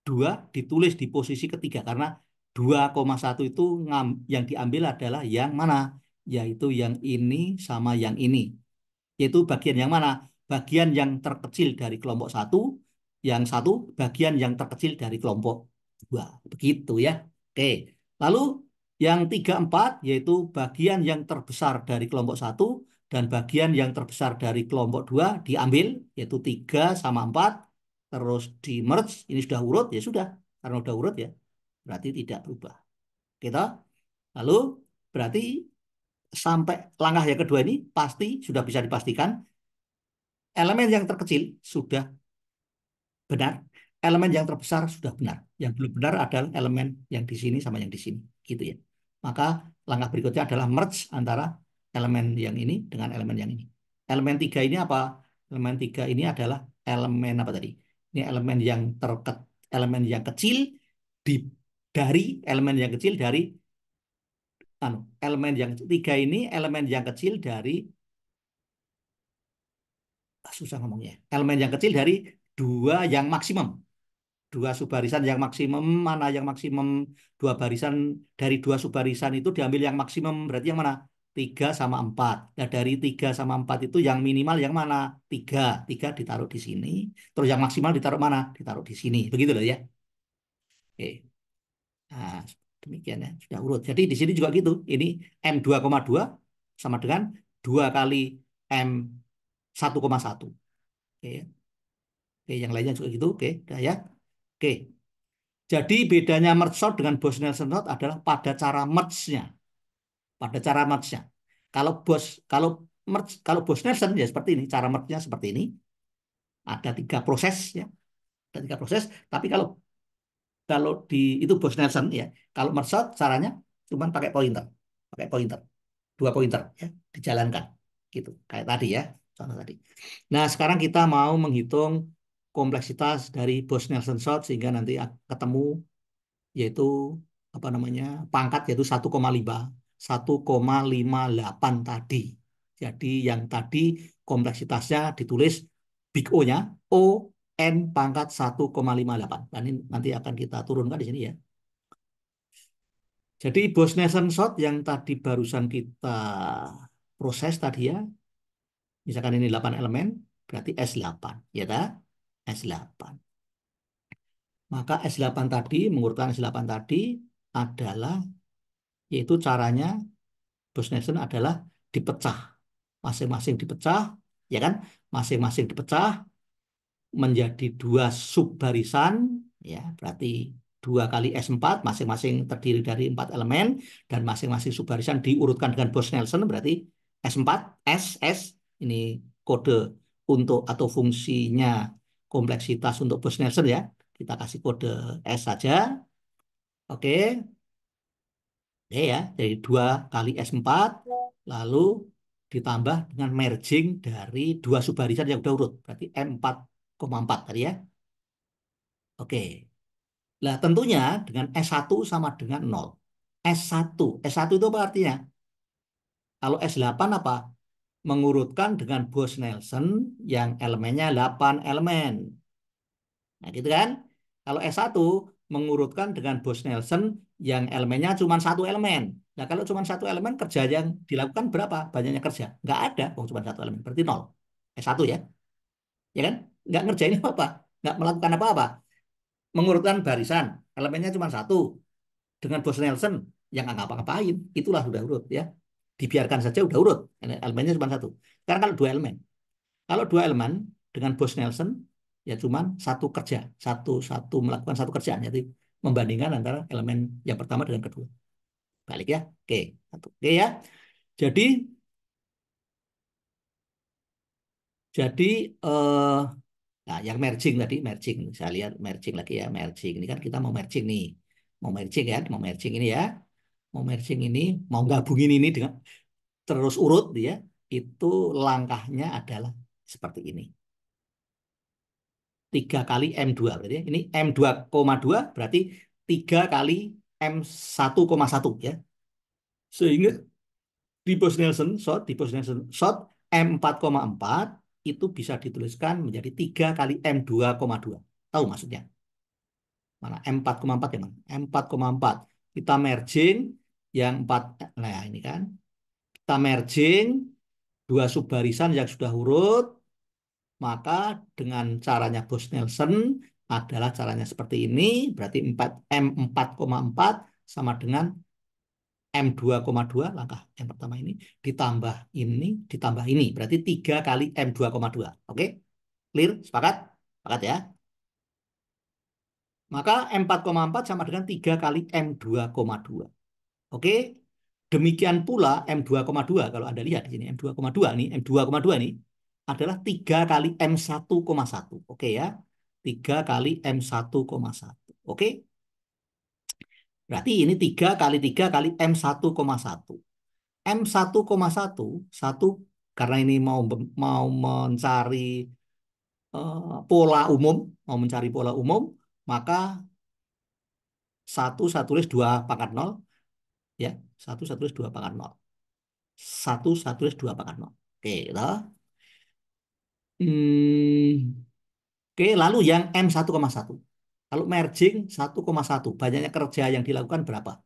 dua ditulis di posisi ketiga karena 2,1 itu yang diambil adalah yang mana? Yaitu yang ini sama yang ini. Yaitu bagian yang mana? Bagian yang terkecil dari kelompok satu, yang satu bagian yang terkecil dari kelompok dua. Begitu ya. Oke. Lalu yang 3,4 yaitu bagian yang terbesar dari kelompok satu dan bagian yang terbesar dari kelompok dua diambil, yaitu 3 sama 4, terus di merge, ini sudah urut, ya sudah. Karena sudah urut ya, berarti tidak berubah. Gitu. Lalu berarti sampai langkah yang kedua ini pasti sudah bisa dipastikan elemen yang terkecil sudah benar, elemen yang terbesar sudah benar. Yang belum benar adalah elemen yang di sini sama yang di sini, gitu ya. Maka langkah berikutnya adalah merge antara elemen yang ini dengan elemen yang ini. Elemen 3 ini apa? Elemen 3 ini adalah elemen apa tadi? Ini elemen yang elemen yang kecil di dari elemen yang kecil dari elemen yang 3 ini elemen yang kecil dari susah ngomongnya. Elemen yang kecil dari dua yang maksimum. Dua subbarisan yang maksimum, mana yang maksimum? Dua barisan dari dua subbarisan itu diambil yang maksimum, berarti yang mana? 3 sama 4. Nah, dari 3 sama 4 itu yang minimal yang mana? 3. 3 ditaruh di sini. Terus yang maksimal ditaruh mana? Ditaruh di sini. Begitu loh ya. Oke. Nah, demikian ya. Sudah urut. Jadi di sini juga gitu. Ini M2,2 sama dengan 2 kali M1,1. Oke, ya. Oke, yang lainnya juga gitu. Oke, udah ya. Oke. Jadi bedanya merge sort dengan Bose-Nelson sort adalah pada cara merge-nya. Pada cara merge-nya. Kalau Bose-Nelson ya seperti ini, cara merge-nya seperti ini. Ada 3 proses ya. Ada 3 proses, tapi kalau kalau di itu Bose-Nelson ya. Kalau merge sort caranya cuma pakai pointer. Pakai pointer. 2 pointer ya, dijalankan. Gitu. Kayak tadi ya, contoh tadi. Nah, sekarang kita mau menghitung kompleksitas dari Bose-Nelson sort sehingga nanti ketemu yaitu apa namanya pangkat yaitu 1,58 tadi. Jadi yang tadi kompleksitasnya ditulis big O-nya O N pangkat 1,58. Dan ini nanti akan kita turunkan di sini ya. Jadi Bose-Nelson sort yang tadi barusan kita proses tadi ya. Misalkan ini 8 elemen, berarti S8, ya ta? S8. Maka S8 tadi, mengurutkan S8 tadi adalah yaitu caranya Bose-Nelson adalah dipecah. Masing-masing dipecah, ya kan? Masing-masing dipecah menjadi 2 subbarisan, ya, berarti 2 kali S4, masing-masing terdiri dari 4 elemen, dan masing-masing subbarisan diurutkan dengan Bose-Nelson, berarti S4, S, ini kode untuk atau fungsinya kompleksitas untuk Bose-Nelson ya. Kita kasih kode S saja. Oke, ya, jadi 2 kali S4, lalu ditambah dengan merging dari 2 subbarisan yang udah urut. Berarti M4,4 tadi ya. Oke. Nah, tentunya dengan S1 sama dengan 0. S1. S1 itu apa artinya? Kalau S8 apa? Mengurutkan dengan Bose-Nelson yang elemennya 8 elemen. Nah, gitu kan? Kalau S1 mengurutkan dengan Bose-Nelson yang elemennya cuma 1 elemen. Nah, kalau cuma 1 elemen, kerja yang dilakukan berapa? Banyaknya kerja? Nggak ada, oh, cuma 1 elemen. Berarti 0. S1 ya. Ya kan? Nggak ngerjain apa-apa. Nggak melakukan apa-apa. Mengurutkan barisan. Elemennya cuma 1. Dengan Bose-Nelson yang nggak ngapa-ngapain. Itulah udah urut ya. Dibiarkan saja udah urut. Elemennya cuma 1. Sekarang kalau 2 elemen. Kalau 2 elemen dengan Bose-Nelson ya cuma satu kerja, satu melakukan satu kerjaan, jadi membandingkan antara elemen yang pertama dengan kedua. Balik ya, oke, satu, oke ya. Jadi jadi nah yang merging tadi, merging, saya lihat merging lagi ya, merging ini kan kita mau merging nih, mau merging ini ya, mau merging ini, mau gabungin ini dengan terus urut ya, itu langkahnya adalah seperti ini. 3 kali M2 berarti ya. Ini M2,2 berarti 3 kali M1,1 ya. Sehingga di Bose-Nelson sort M4,4 itu bisa dituliskan menjadi 3 kali M2,2. Tahu maksudnya? Mana M4,4 ya, mana? M4,4. Kita merging yang 4, nah ini kan. Kita merging 2 subbarisan yang sudah urut, maka dengan caranya Bose-Nelson adalah caranya seperti ini, berarti M4,4 sama dengan M2,2, langkah yang pertama ini, ditambah ini, berarti 3 kali M2,2. Oke? Clear? Sepakat? Sepakat ya? Maka M4,4 sama dengan 3 kali M2,2. Oke? Demikian pula M2,2, kalau Anda lihat di sini, M2,2 nih, M2,2 nih, adalah 3 kali M1,1. Oke ya? 3 kali M1,1. Oke? Berarti ini 3 kali 3 kali M1,1. M1,1, satu karena ini mau mencari pola umum, maka saya tulis 2 pangkat nol, ya. Saya tulis 2 pangkat nol. Saya tulis 2 pangkat nol. Oke, gitu. Hmm, oke, lalu yang M1,1. Kalau merging 1,1, banyaknya kerja yang dilakukan berapa?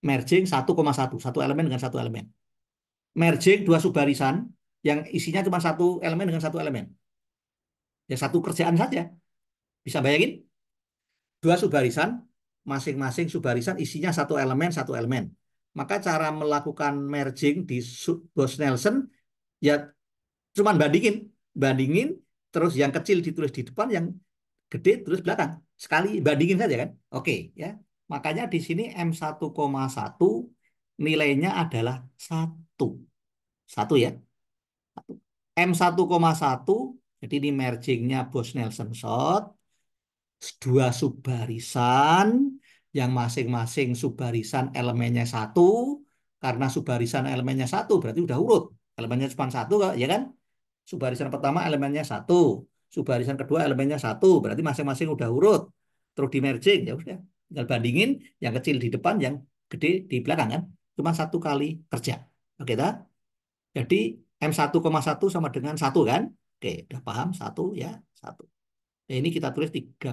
Merging 1,1, satu elemen dengan satu elemen. Merging 2 subbarisan yang isinya cuma satu elemen dengan satu elemen. Ya satu kerjaan saja. Bisa bayangin? 2 subbarisan, masing-masing subbarisan isinya satu elemen. Maka cara melakukan merging di Bose-Nelson ya cuman bandingin, bandingin, terus yang kecil ditulis di depan, yang gede terus belakang. Sekali bandingin saja kan. Oke, ya. Makanya di sini M1,1 nilainya adalah 1. 1 ya. M1,1, jadi ini mergingnya Bose-Nelson sort, 2 subbarisan yang masing-masing subbarisan elemennya 1. Karena subbarisan elemennya 1 berarti udah urut. Elemennya cuma 1 ya kan? Subbarisan pertama elemennya 1, subbarisan kedua elemennya 1, berarti masing-masing udah urut. Terus di merging, ya udah. Tinggal bandingin yang kecil di depan, yang gede di belakang kan. Cuma 1 kali kerja. Oke, dah? Jadi M1,1 sama dengan 1 kan? Oke, udah paham? 1 ya, 1. Ya, ini kita tulis 3,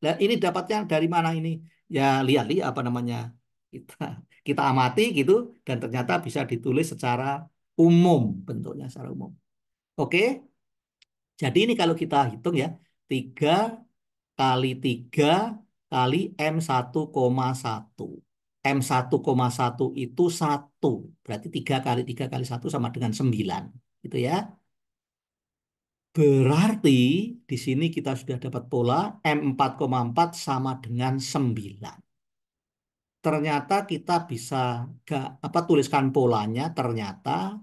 nah, ini dapatnya dari mana ini? Ya lihat-lihat apa namanya. Kita kita amati gitu, dan ternyata bisa ditulis secara umum, bentuknya secara umum. Oke, jadi ini kalau kita hitung ya, 3 kali 3 kali M1,1. M1,1 itu 1. Berarti 3 kali 3 kali 1 sama dengan 9. Gitu ya. Berarti di sini kita sudah dapat pola M4,4 sama dengan 9. Ternyata kita bisa tuliskan polanya, ternyata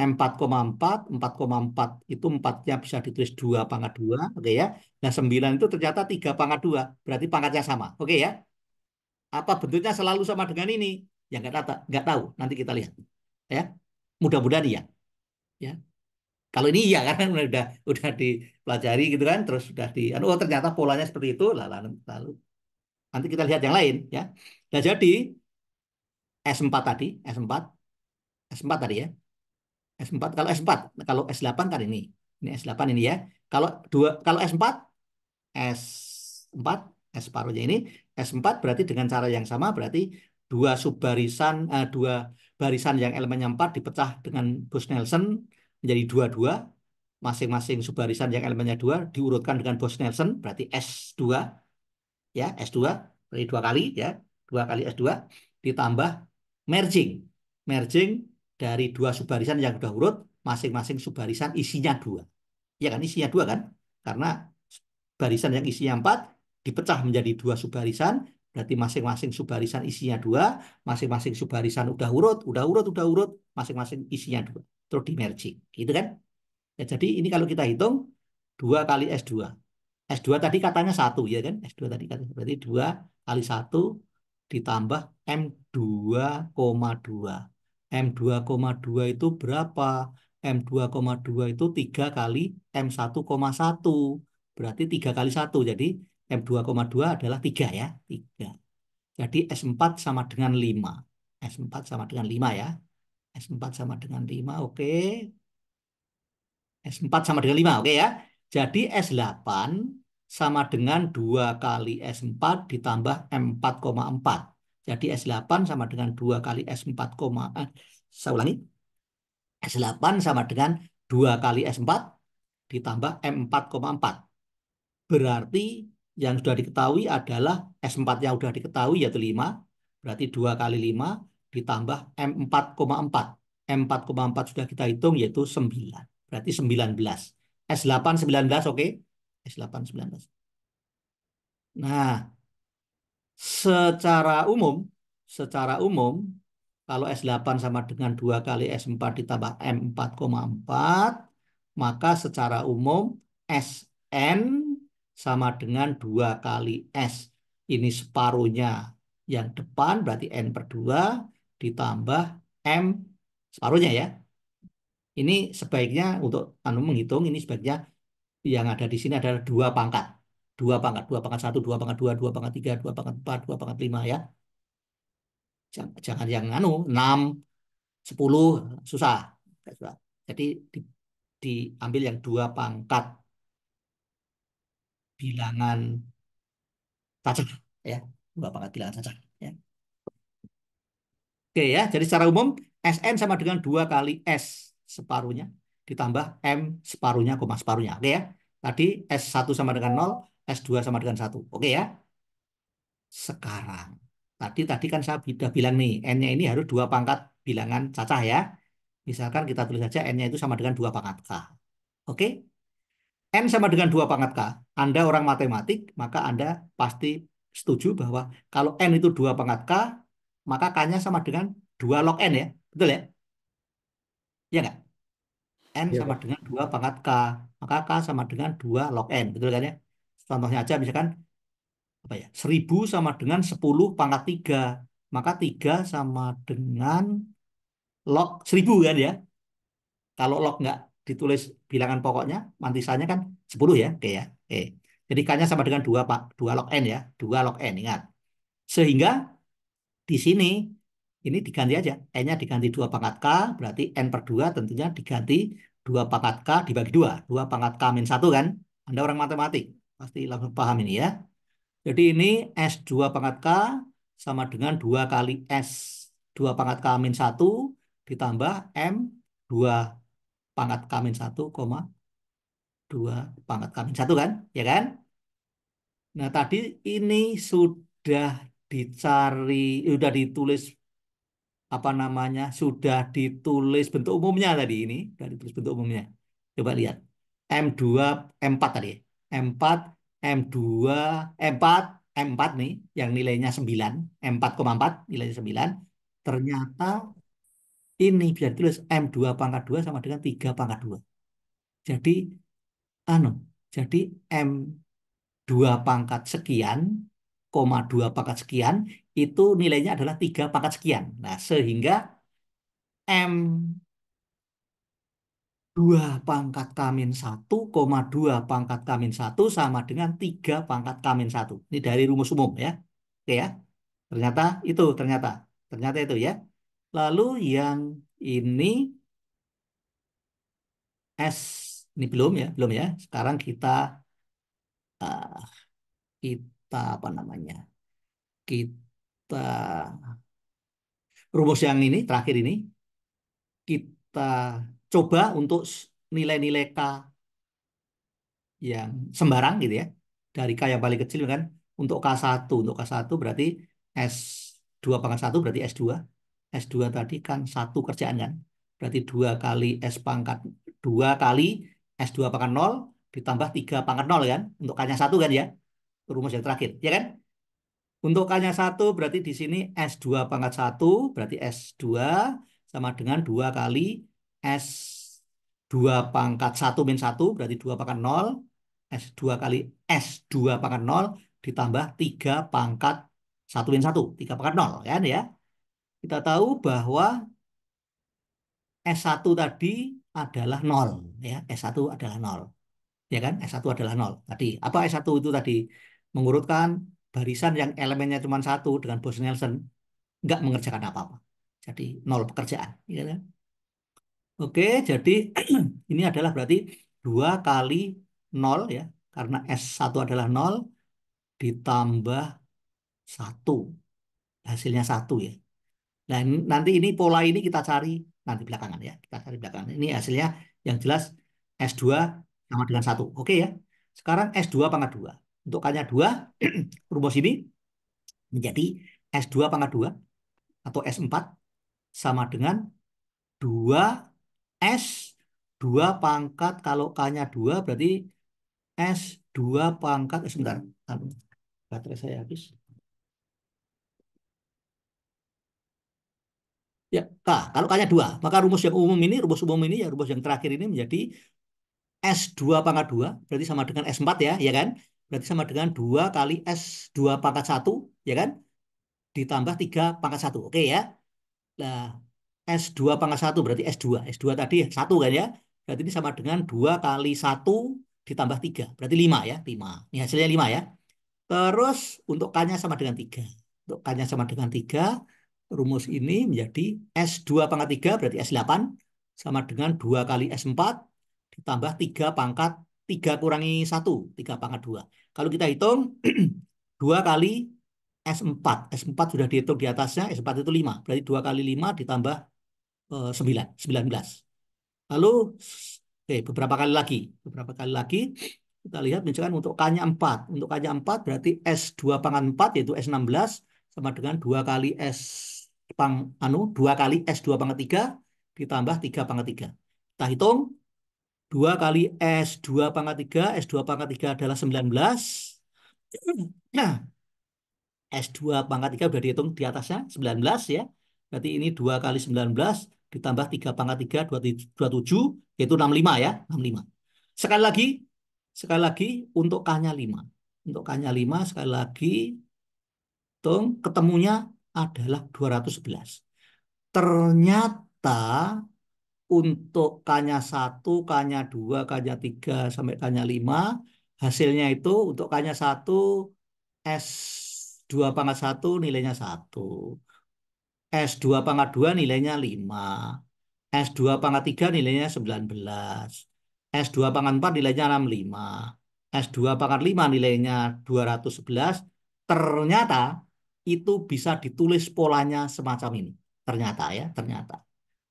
M4,4, 4,4 itu 4-nya bisa ditulis 2 pangkat 2, oke ya. Nah 9 itu ternyata 3 pangkat 2, berarti pangkatnya sama, oke ya. Apa bentuknya selalu sama dengan ini? Ya nggak tahu, nanti kita lihat. Ya, mudah-mudahan iya. Ya, kalau ini iya karena udah dipelajari gitu kan, terus sudah oh ternyata polanya seperti itu, lalu nanti kita lihat yang lain ya. Nah jadi S4 tadi, S4 tadi ya. S4, kalau S4, kalau S8 kan ini S8 ini ya. Kalau S4, S4, S separuhnya ini, S4 berarti dengan cara yang sama, berarti 2 barisan yang elemennya 4 dipecah dengan Bose-Nelson menjadi 2 masing-masing subbarisan yang elemennya 2 diurutkan dengan Bose-Nelson, berarti S2 ya, S2 berarti 2 kali ya, 2 kali S2 ditambah merging. Merging dari 2 subbarisan yang sudah urut, masing-masing subbarisan isinya 2. Ya kan, isinya 2 kan? Karena barisan yang isinya 4 dipecah menjadi 2 subbarisan, berarti masing-masing subbarisan isinya 2, masing-masing subbarisan udah urut, masing-masing isinya 2. Terus di merging, gitu kan? Ya, jadi ini kalau kita hitung 2 kali S2. S2 tadi katanya 1 ya kan? S2 tadi katanya berarti 2 kali 1 ditambah M2,2. M2,2 itu berapa? M2,2 itu 3 kali M1,1. Berarti 3 kali 1. Jadi M2,2 adalah 3 ya. 3. Jadi S4 sama dengan 5. S4 sama dengan 5 ya. S4 sama dengan 5, oke. S4 sama dengan 5, oke ya. Jadi S8 sama dengan 2 kali S4 ditambah M4,4. Jadi S8 sama dengan 2 kali S4, saya ulangi. S8 sama dengan 2 kali S4 ditambah M4,4. Berarti yang sudah diketahui adalah S4-nya sudah diketahui yaitu 5. Berarti 2 kali 5 ditambah M4,4. M4,4 sudah kita hitung yaitu 9. Berarti 19. S8 19, oke? S8 19. Nah, secara umum, secara umum, kalau S8 sama dengan 2 kali S4 ditambah M4,4, maka secara umum Sn sama dengan 2 kali S. Ini separuhnya yang depan, berarti N per 2, ditambah M Separuhnya ya. Ini sebaiknya untuk menghitung ini sebaiknya yang ada di sini adalah dua pangkat. Dua pangkat satu, dua pangkat dua, dua pangkat tiga, dua pangkat empat, dua pangkat lima ya. Jangan yang 6, 10, susah. Susah. Jadi diambil yang dua pangkat bilangan cacah ya. Dua pangkat bilangan cacah ya. Oke ya, jadi secara umum Sn sama dengan 2 kali S separuhnya ditambah M separuhnya, koma separuhnya. Oke ya. Tadi S1 sama dengan 0, S2 sama dengan 1. Oke ya. Sekarang, tadi kan saya sudah bilang nih, N-nya ini harus 2 pangkat bilangan cacah ya. Misalkan kita tulis saja N-nya itu sama dengan 2 pangkat K. Oke? N sama dengan 2 pangkat K. Anda orang matematik, maka Anda pasti setuju bahwa kalau N itu 2 pangkat K, maka K-nya sama dengan 2 log N ya. Betul ya? Ya nggak? N Iya, sama Pak. dengan 2 pangkat K. Maka K sama dengan 2 log N. Betul kan ya? Contohnya aja misalkan apa ya? 1000 sama dengan 10 pangkat 3. Maka 3 sama dengan log 1000 kan ya? Kalau log nggak ditulis bilangan pokoknya, mantisannya kan 10 ya. Oke ya. Oke. Jadi K-nya sama dengan 2, Pak. 2 log N ya. 2 log N, ingat. Sehingga di sini ini diganti aja. N-nya diganti 2 pangkat K, berarti N per 2 tentunya diganti 2 pangkat K dibagi 2. 2 pangkat K min 1 kan? Anda orang matematik. Pasti langsung paham ini ya. Jadi ini S2 pangkat K sama dengan 2 kali S 2 pangkat K min 1 ditambah M 2 pangkat K min 1, 2 pangkat K min 1 kan? Ya kan? Nah tadi ini sudah dicari, sudah ditulis apa namanya, sudah ditulis bentuk umumnya tadi ini, sudah ditulis bentuk umumnya. Coba lihat. M2, M4 tadi. M4, M2, M4, M4 nih, yang nilainya 9, M4,4, nilainya 9. Ternyata ini bisa ditulis M2 pangkat 2 sama dengan 3 pangkat 2. Jadi, anu, jadi M2 pangkat sekian, koma 2 pangkat sekian, itu nilainya adalah 3 pangkat sekian. Nah, sehingga M 2 pangkat Kamin 1, koma 2 pangkat Kamin 1 sama dengan 3 pangkat Kamin 1. Ini dari rumus umum ya. Oke ya. Ternyata itu, ternyata. Ternyata itu ya. Lalu yang ini S, ini belum ya, belum ya. Sekarang uh, kita apa namanya? Kita rumus yang ini, terakhir ini, kita coba untuk nilai-nilai K yang sembarang gitu ya. Dari K yang paling kecil kan untuk K1, untuk K1 berarti S2 pangkat 1 berarti S2. S2 tadi kan satu kerjaan kan. Berarti 2 kali S pangkat 2 kali S2 pangkat 0 ditambah 3 pangkat 0 kan. Untuk K-nya 1 kan ya. Rumus yang terakhir, ya kan? Untuk K-nya 1 berarti di sini S2 pangkat 1 berarti S2 sama dengan 2 kali S2 pangkat 1 min 1 berarti 2 pangkat 0. S2 kali S2 pangkat 0 ditambah 3 pangkat 1 min 1. 3 pangkat 0 kan ya. Kita tahu bahwa S1 tadi adalah 0 ya. S1 adalah 0. Ya kan? S1 adalah 0. Tadi apa S1 itu tadi? Mengurutkan barisan yang elemennya cuma satu dengan Bose-Nelson, nggak mengerjakan apa-apa. Jadi 0 pekerjaan. Ya kan? Oke, jadi ini adalah berarti 2 kali 0 ya. Karena S1 adalah 0 ditambah 1. Hasilnya 1 ya. Nah, nanti ini pola ini kita cari nanti belakangan ya. Kita cari belakangan. Ini hasilnya yang jelas S2 sama dengan 1. Oke ya. Sekarang S2 pangkat 2. Untuk K-nya 2, rumus ini menjadi S2 pangkat 2 atau S4 sama dengan 2 S 2 pangkat, kalau K-nya 2 berarti S2 pangkat, sebentar, baterai saya habis. Ya, K, kalau K-nya 2, maka rumus yang umum ini, rumus umum ini, ya rumus yang terakhir ini menjadi S2 pangkat 2, berarti sama dengan S4 ya kan? Berarti sama dengan 2 kali S2 pangkat 1, ya kan? Ditambah 3 pangkat 1, oke ya? Nah, S2 pangkat 1 berarti S2. S2 tadi 1 kan ya. Berarti ini sama dengan 2 kali 1 ditambah 3. Berarti 5 ya. 5. Ini hasilnya 5 ya. Terus untuk K-nya sama dengan 3. Untuk K-nya sama dengan 3. Rumus ini menjadi S2 pangkat 3 berarti S8 sama dengan 2 kali S4 ditambah 3 pangkat 3 kurangi 1. 3 pangkat 2. Kalau kita hitung 2 kali S4. S4 sudah dihitung di atasnya. S4 itu 5. Berarti 2 kali 5 ditambah 9. 19. Lalu beberapa kali lagi. Beberapa kali lagi kita lihat misalkan untuk K-nya 4. Untuk K-nya 4 berarti S2 pangkat 4 yaitu S16 sama dengan 2 kali S 2 kali S2 pangkat 3 ditambah 3 pangkat 3. Kita hitung 2 kali S2 pangkat 3. S2 pangkat 3 adalah 19. Nah, S2 pangkat 3 sudah dihitung di atasnya 19 ya. Berarti ini 2 kali 19 ditambah 3 pangkat 3 27 yaitu 65 ya, 65. Sekali lagi untuk K-nya 5. Untuk K-nya 5 sekali lagi hitung ketemunya adalah 211. Ternyata untuk K-nya 1, K-nya 2, K-nya 3 sampai K-nya 5 hasilnya itu untuk K-nya 1 S2 pangkat 1 nilainya 1. S2 pangkat 2 nilainya 5. S2 pangkat 3 nilainya 19. S2 pangkat 4 nilainya 65. S2 pangkat 5 nilainya 211. Ternyata itu bisa ditulis polanya semacam ini. Ternyata ya, ternyata.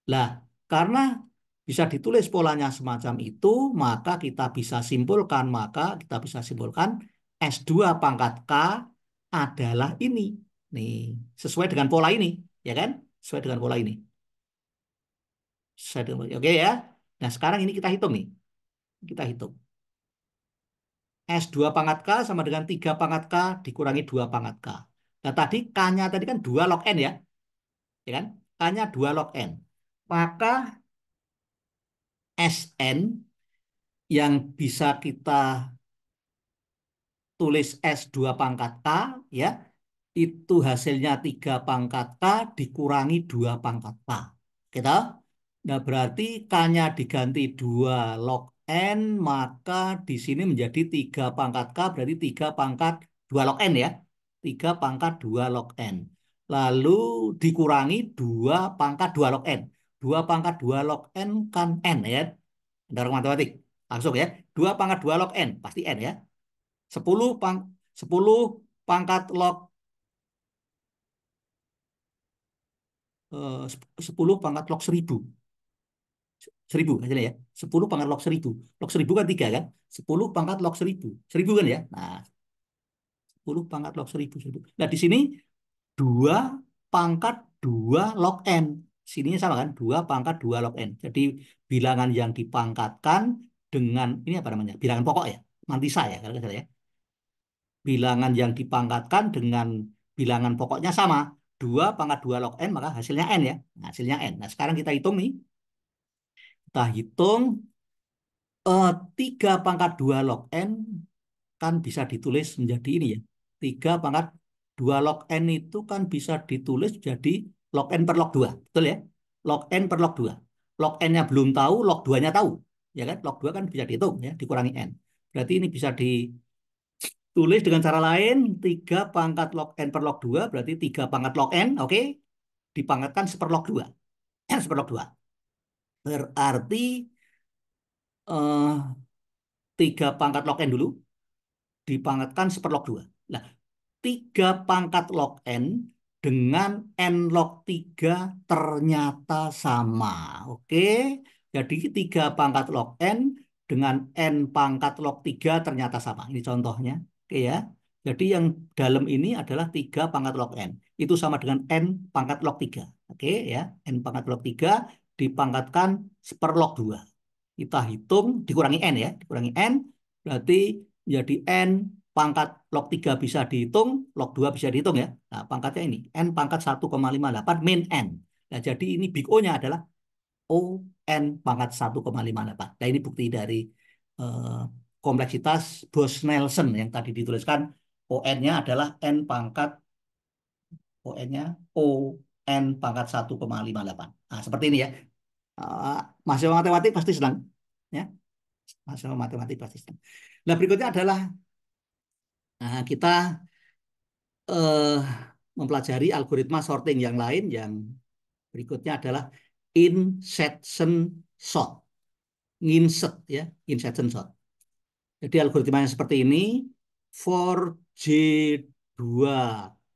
Lah, karena bisa ditulis polanya semacam itu, maka kita bisa simpulkan S2 pangkat K adalah ini. Nih, sesuai dengan pola ini, ya kan? Sesuai dengan pola ini. Oke ya. Nah, sekarang ini kita hitung nih. Kita hitung. S2 pangkat K sama dengan 3 pangkat K dikurangi 2 pangkat K. Nah, tadi K-nya tadi kan 2 log N ya. Ya kan? K-nya 2 log N. Maka Sn yang bisa kita tulis S2 pangkat K ya, itu hasilnya 3 pangkat K dikurangi 2 pangkat K. Gitu? Nah, berarti K-nya diganti 2 log N, maka di sini menjadi 3 pangkat K, berarti 3 pangkat 2 log N ya. 3 pangkat 2 log N. Lalu dikurangi 2 pangkat 2 log N. 2 pangkat 2 log N kan N ya. Ada orang matematik. Langsung ya. 2 pangkat 2 log N, pasti N ya. 10 10 pangkat log 10 pangkat log 1000. 1000 hasilnya ya. 10 pangkat log 1000. Log 1000 kan 3 kan? 10 pangkat log 1000. 1000 kan ya? Nah, 10 pangkat log 1000. 1000. Nah, di sini 2 pangkat 2 log N. Sininya sama kan? 2 pangkat 2 log N. Jadi bilangan yang dipangkatkan dengan, ini apa namanya? Bilangan pokok ya? Mantisa ya, kalau nggak salah ya. Bilangan yang dipangkatkan dengan bilangan pokoknya sama. 2 pangkat 2 log N, maka hasilnya N ya. Nah, hasilnya N. Nah, sekarang kita hitung nih. Kita hitung 3 pangkat 2 log N kan bisa ditulis menjadi ini ya. 3 pangkat 2 log N itu kan bisa ditulis jadi log N per log 2. Betul ya? Log N per log 2. Log N-nya belum tahu, log 2-nya tahu. Ya kan? Log 2 kan bisa dihitung ya, dikurangi N. Berarti ini bisa ditulis dengan cara lain. 3 pangkat log N per log 2 berarti 3 pangkat log N. Oke? Dipangkatkan seperlog 2. Seperlog 2. Berarti eh, 3 pangkat log N dulu dipangkatkan seperlog 2. Nah, 3 pangkat log N dengan N log 3 ternyata sama. Oke, jadi 3 pangkat log N dengan N pangkat log 3 ternyata sama. Ini contohnya. Oke ya. Jadi yang dalam ini adalah 3 pangkat log N. Itu sama dengan N pangkat log 3. Oke ya. N pangkat log 3 dipangkatkan seperlog 2. Kita hitung dikurangi N ya. Dikurangi N berarti jadi N pangkat log 3 bisa dihitung, log 2 bisa dihitung ya. Nah, pangkatnya ini, N pangkat 1,58 min N. Nah, jadi ini big O-nya adalah O N pangkat 1,58. Nah, ini bukti dari eh, kompleksitas Bose-Nelson yang tadi dituliskan. ON-nya adalah N pangkat, ON-nya O N pangkat 1,58. Nah, seperti ini ya. Eh, mahasiswa matematik pasti senang. Ya, mahasiswa matematik pasti senang. Nah, berikutnya adalah kita eh, mempelajari algoritma sorting yang lain yang berikutnya adalah insertion sort. Insert ya, insertion sort. Jadi algoritmanya seperti ini. For J2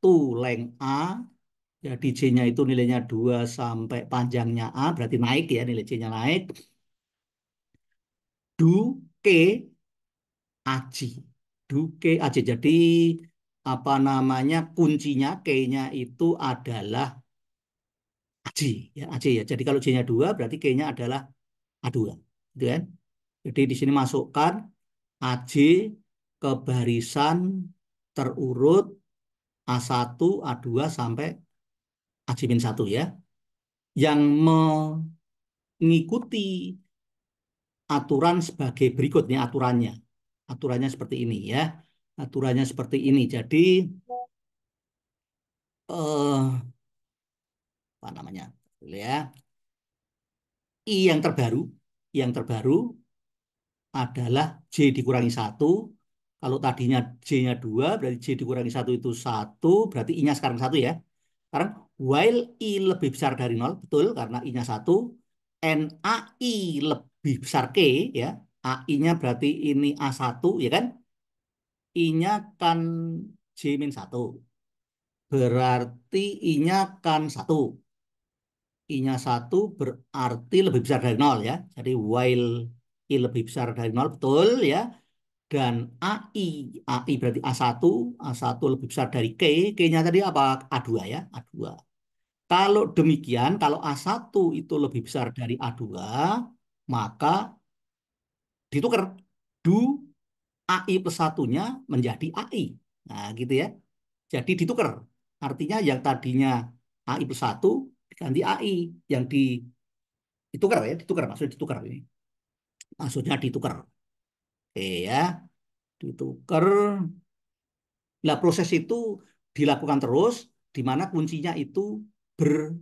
to length A, jadi J-nya itu nilainya 2 sampai panjangnya A, berarti naik ya, nilai J-nya naik. Do K AC. Do K AC. Jadi apa namanya kuncinya K-nya itu adalah AC ya, AC ya. Jadi kalau J-nya 2 berarti K-nya adalah A2. Gitu kan? Jadi di sini masukkan AJ ke barisan terurut A1, A2 sampai AJ-1 ya. Yang mengikuti aturan sebagai berikut nih aturannya. Aturannya seperti ini ya. Aturannya seperti ini. Jadi apa namanya? Ya. Yang terbaru adalah J dikurangi 1. Kalau tadinya J-nya 2, berarti J dikurangi 1 itu 1, berarti I-nya sekarang 1 ya. Sekarang while I lebih besar dari 0, betul karena I-nya 1, NAI lebih besar K ya. AI-nya berarti ini A1 ya kan? I-nya kan J-1. Berarti I-nya kan 1. I-nya 1 berarti lebih besar dari 0 ya. Jadi while I lebih besar dari 0, betul ya. Dan AI berarti A1, A1 lebih besar dari K, K-nya tadi apa? A2 ya, A2. Kalau demikian, kalau A1 itu lebih besar dari A2, maka ditukar. Do AI plus satunya menjadi AI. Nah, gitu ya. Jadi ditukar. Artinya yang tadinya AI plus 1 diganti AI. Yang ditukar ya, ditukar. Maksudnya ditukar ini. Maksudnya ditukar. Oke ya, ditukar. Nah, proses itu dilakukan terus, di mana kuncinya itu ber,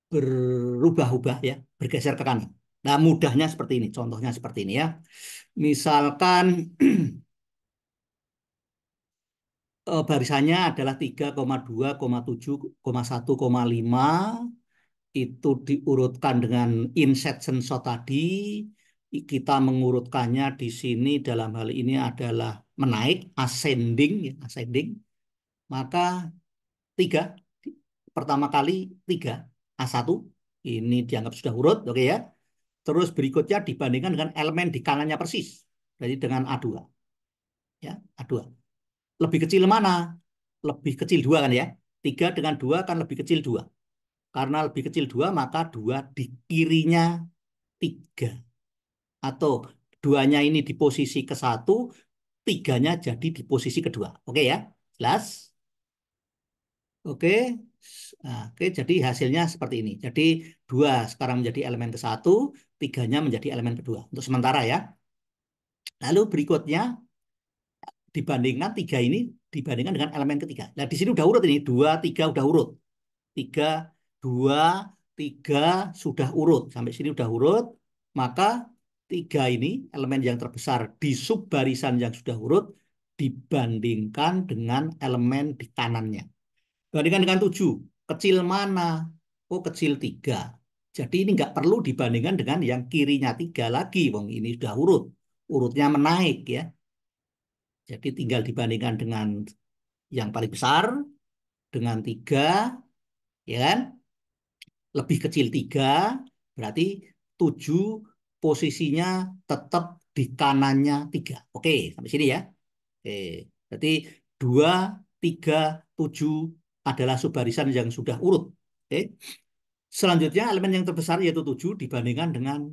berubah-ubah ya, bergeser ke kanan. Nah, mudahnya seperti ini, contohnya seperti ini ya. Misalkan barisannya adalah 3,2,7,1,5 itu diurutkan dengan inset sensor tadi. Kita mengurutkannya di sini dalam hal ini adalah menaik, ascending, ya, ascending. Maka 3, pertama kali 3, A1, ini dianggap sudah urut, oke ya. Terus berikutnya dibandingkan dengan elemen di kanannya persis, jadi dengan A2, ya, A2. Lebih kecil mana? Lebih kecil 2 kan ya. 3 dengan 2 kan lebih kecil 2. Karena lebih kecil 2 maka 2 di kirinya 3. Atau 2-nya ini di posisi ke-1, 3-nya jadi di posisi kedua. Oke ya? Jelas? Oke. Nah, oke, jadi hasilnya seperti ini. Jadi 2 sekarang menjadi elemen ke-1, 3-nya menjadi elemen kedua. Untuk sementara ya. Lalu berikutnya dibandingkan 3 ini dibandingkan dengan elemen ketiga. Nah, di sini udah urut ini. 2, 3 udah urut. 3, 2, 3 sudah urut. Sampai sini udah urut. Maka 3 ini elemen yang terbesar di subbarisan yang sudah urut dibandingkan dengan elemen di kanannya. Bandingkan dengan 7. Kecil mana? Oh, kecil 3. Jadi ini nggak perlu dibandingkan dengan yang kirinya 3 lagi. Wong ini sudah urut. Urutnya menaik ya. Jadi tinggal dibandingkan dengan yang paling besar dengan 3, ya kan? Lebih kecil 3, berarti 7 posisinya tetap di kanannya 3. Oke, sampai sini ya. Oke, berarti 2, 3, 7 adalah subbarisan yang sudah urut. Oke. Selanjutnya elemen yang terbesar yaitu 7 dibandingkan dengan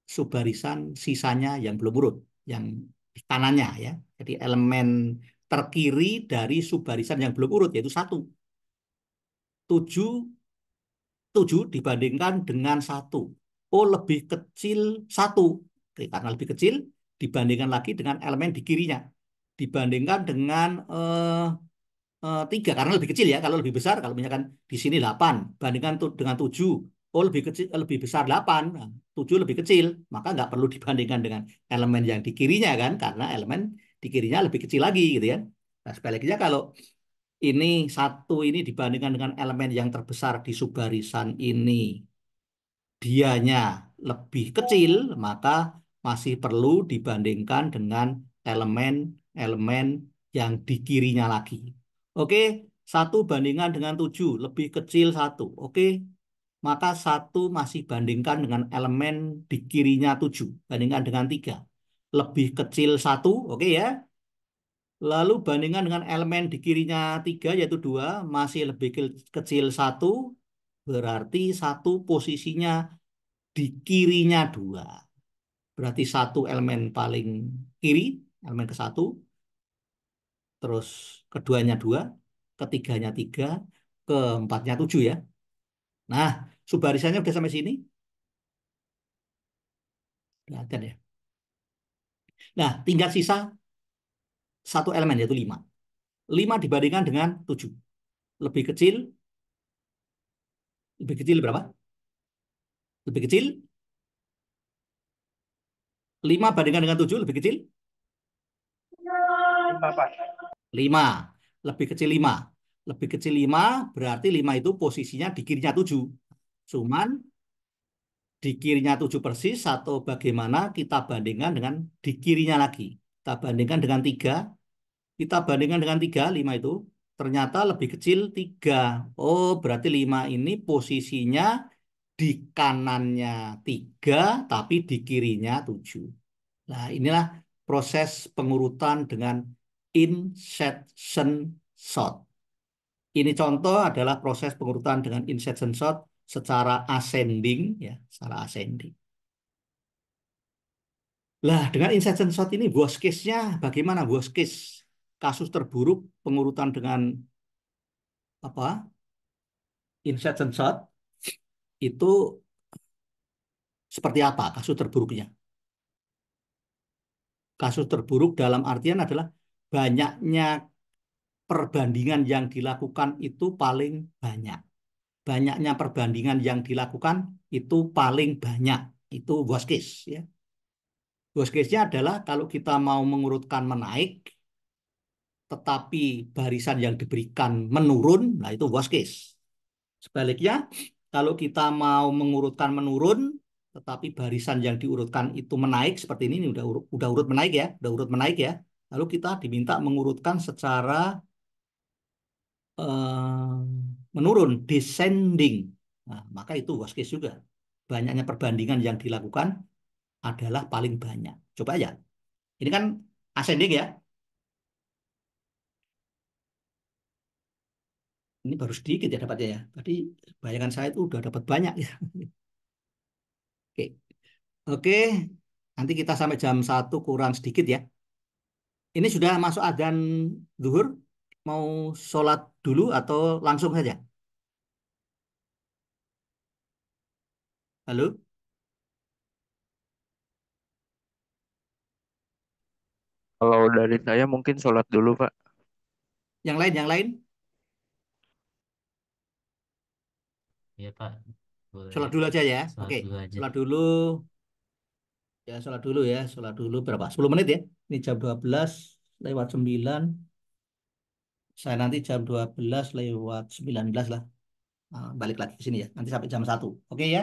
subbarisan sisanya yang belum urut, yang di kanannya ya. Jadi elemen terkiri dari subbarisan yang belum urut yaitu 1. 7 7 dibandingkan dengan 1. Oh, lebih kecil 1. Oke, karena lebih kecil dibandingkan lagi dengan elemen di kirinya. Dibandingkan dengan 3 karena lebih kecil ya. Kalau lebih besar, kalau misalkan di sini 8 bandingkan dengan 7, oh lebih kecil, lebih besar 8, nah, 7 lebih kecil, maka nggak perlu dibandingkan dengan elemen yang di kirinya kan, karena elemen di kirinya lebih kecil lagi gitu ya. Nah, sebaliknya kalau ini satu ini dibandingkan dengan elemen yang terbesar di subbarisan ini, dianya lebih kecil, maka masih perlu dibandingkan dengan elemen-elemen yang di kirinya lagi. Oke, 1 bandingkan dengan 7, lebih kecil 1. Oke, maka 1 masih bandingkan dengan elemen di kirinya 7, bandingkan dengan 3. Lebih kecil 1, oke ya. Lalu bandingkan dengan elemen di kirinya 3, yaitu 2, masih lebih kecil 1, berarti 1 posisinya di kirinya 2. Berarti 1 elemen paling kiri, elemen ke 1, terus keduanya 2, ketiganya 3, keempatnya 7 ya. Nah, subbarisannya udah sampai sini. Kelihatan ya. Nah, tinggal sisa 1 elemen yaitu 5. 5 dibandingkan dengan 7. Lebih kecil, lebih kecil berapa? Lebih kecil, 5 bandingkan dengan 7 lebih kecil? 5, Pak. 5. Lebih kecil 5. Lebih kecil 5 berarti 5 itu posisinya di kirinya 7. Cuman di kirinya 7 persis atau bagaimana kita bandingkan dengan di kirinya lagi. Kita bandingkan dengan 3, kita bandingkan dengan 3, 5 itu ternyata lebih kecil 3. Oh, berarti 5 ini posisinya di kanannya 3 tapi di kirinya 7. Nah, inilah proses pengurutan dengan insertion sort. Ini contoh adalah proses pengurutan dengan insertion sort secara ascending ya, secara ascending. Lah, dengan insertion sort ini worst case-nya bagaimana? Worst case kasus terburuk pengurutan dengan apa? Insertion sort itu seperti apa kasus terburuknya? Kasus terburuk dalam artian adalah banyaknya perbandingan yang dilakukan itu paling banyak. Banyaknya perbandingan yang dilakukan itu paling banyak. Itu worst case ya. Worst case-nya adalah kalau kita mau mengurutkan menaik, tetapi barisan yang diberikan menurun, nah itu worst case. Sebaliknya, kalau kita mau mengurutkan menurun, tetapi barisan yang diurutkan itu menaik, seperti ini udah urut menaik ya, udah urut menaik ya. Lalu kita diminta mengurutkan secara eh, menurun, descending. Nah, maka itu worst case juga. Banyaknya perbandingan yang dilakukan adalah paling banyak. Coba aja. Ini kan ascending ya. Ini baru sedikit ya dapatnya ya. Tadi bayangan saya itu udah dapat banyak ya. Oke. Oke. Nanti kita sampai jam 1 kurang sedikit ya. Ini sudah masuk adzan zuhur. Mau sholat dulu atau langsung saja? Halo? Kalau dari saya mungkin sholat dulu, Pak. Yang lain, yang lain? Iya Pak, boleh Sholat dulu aja ya. sholat Oke. dulu aja. Sholat dulu. Ya, sholat dulu ya. Sholat dulu berapa? 10 menit ya. Ini jam 12 lewat 9. Saya nanti jam 12 lewat 19 lah. Nah, balik lagi ke sini ya. Nanti sampai jam 1. Oke ya.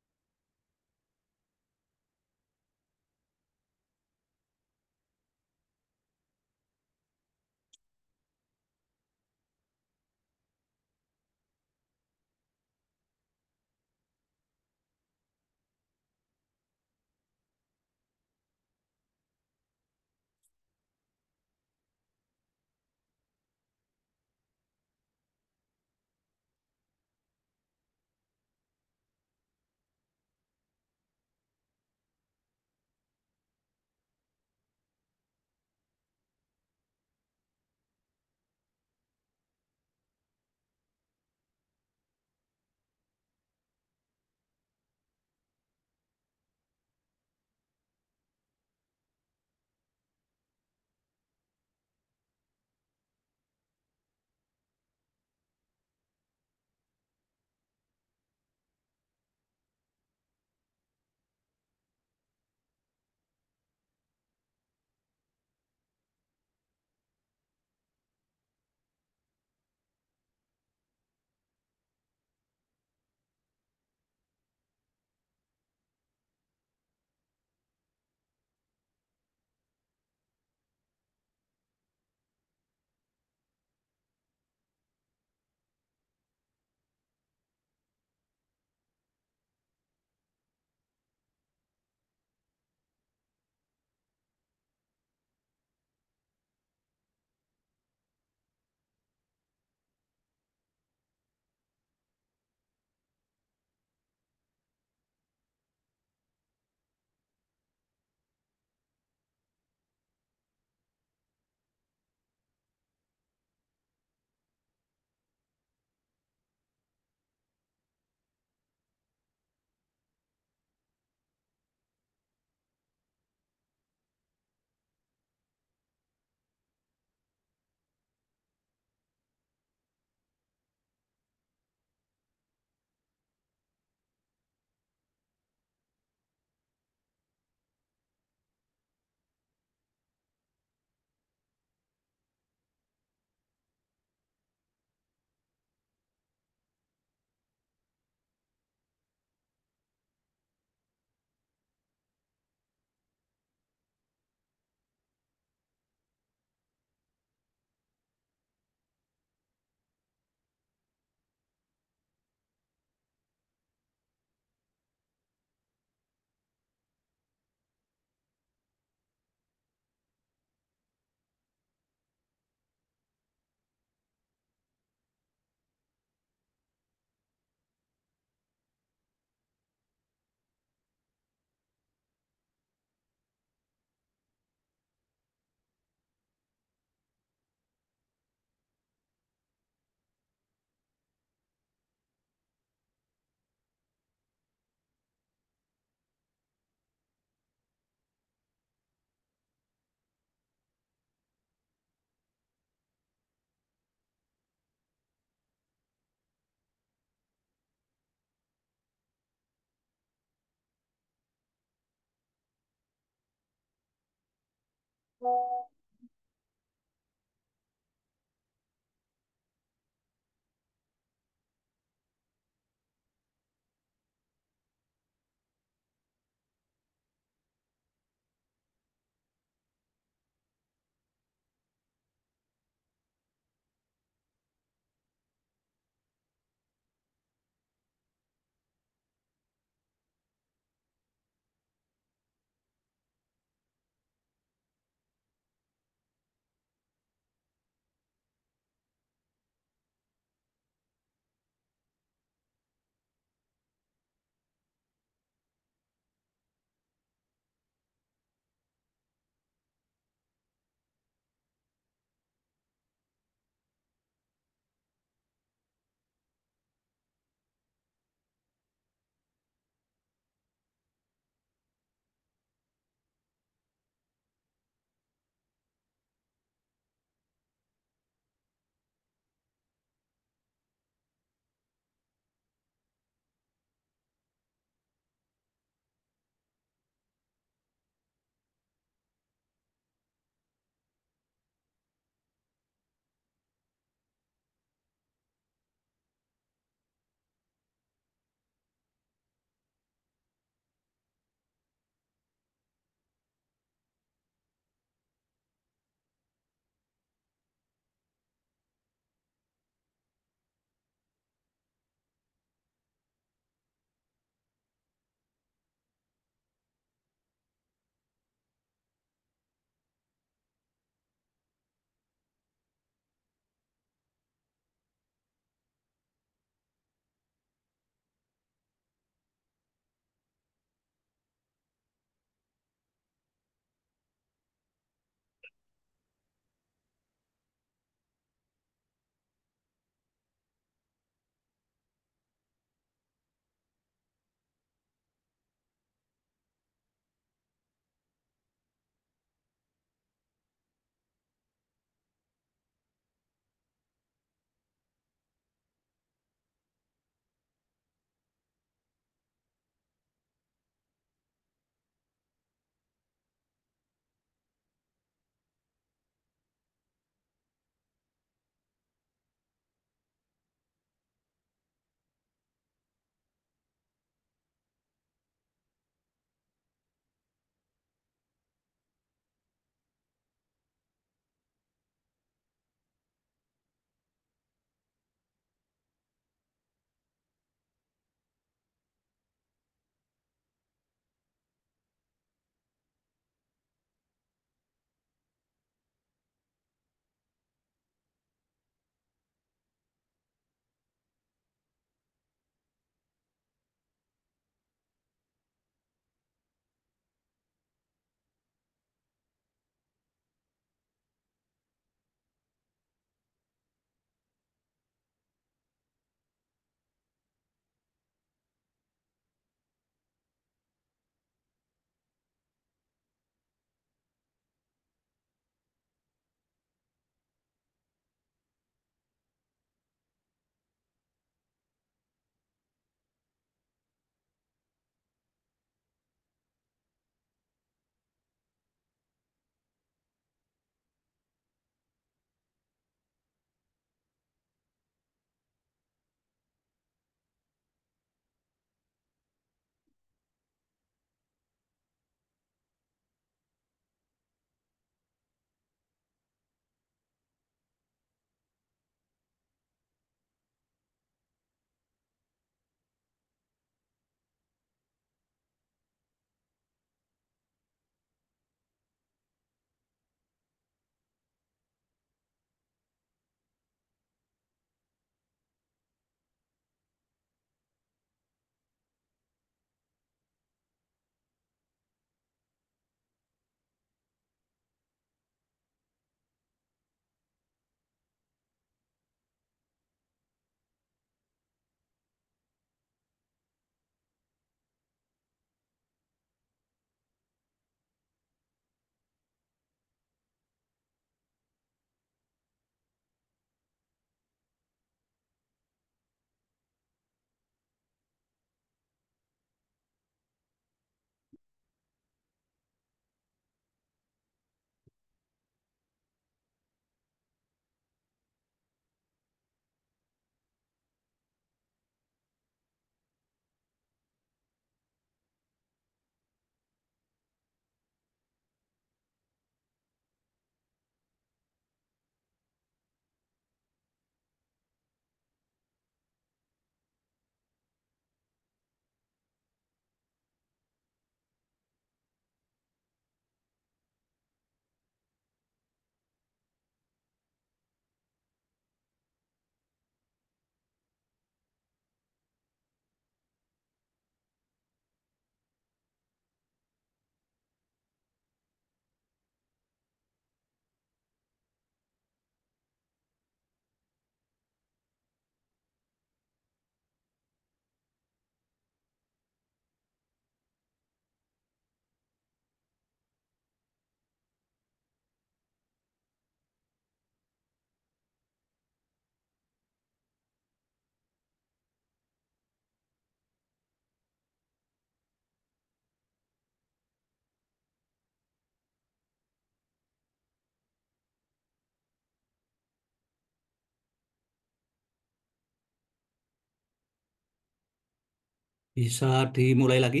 Bisa dimulai lagi.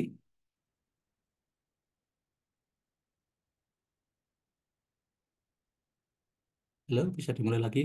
Halo, bisa dimulai lagi.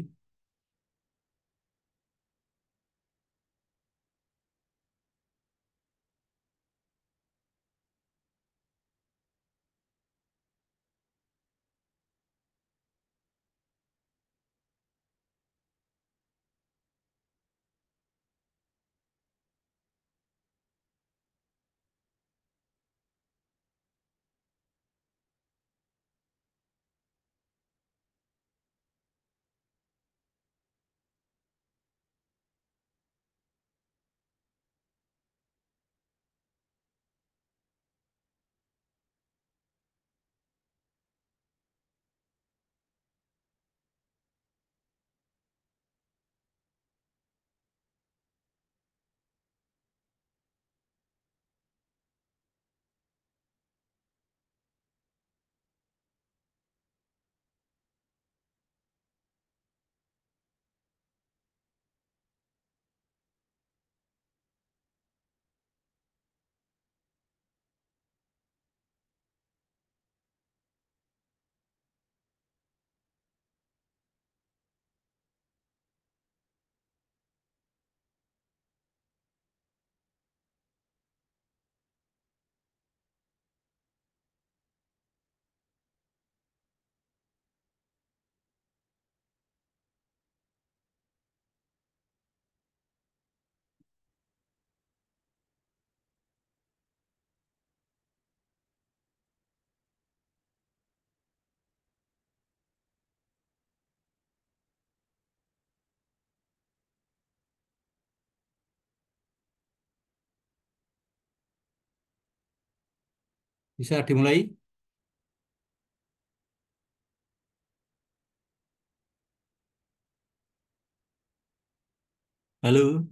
Bisa dimulai. Halo.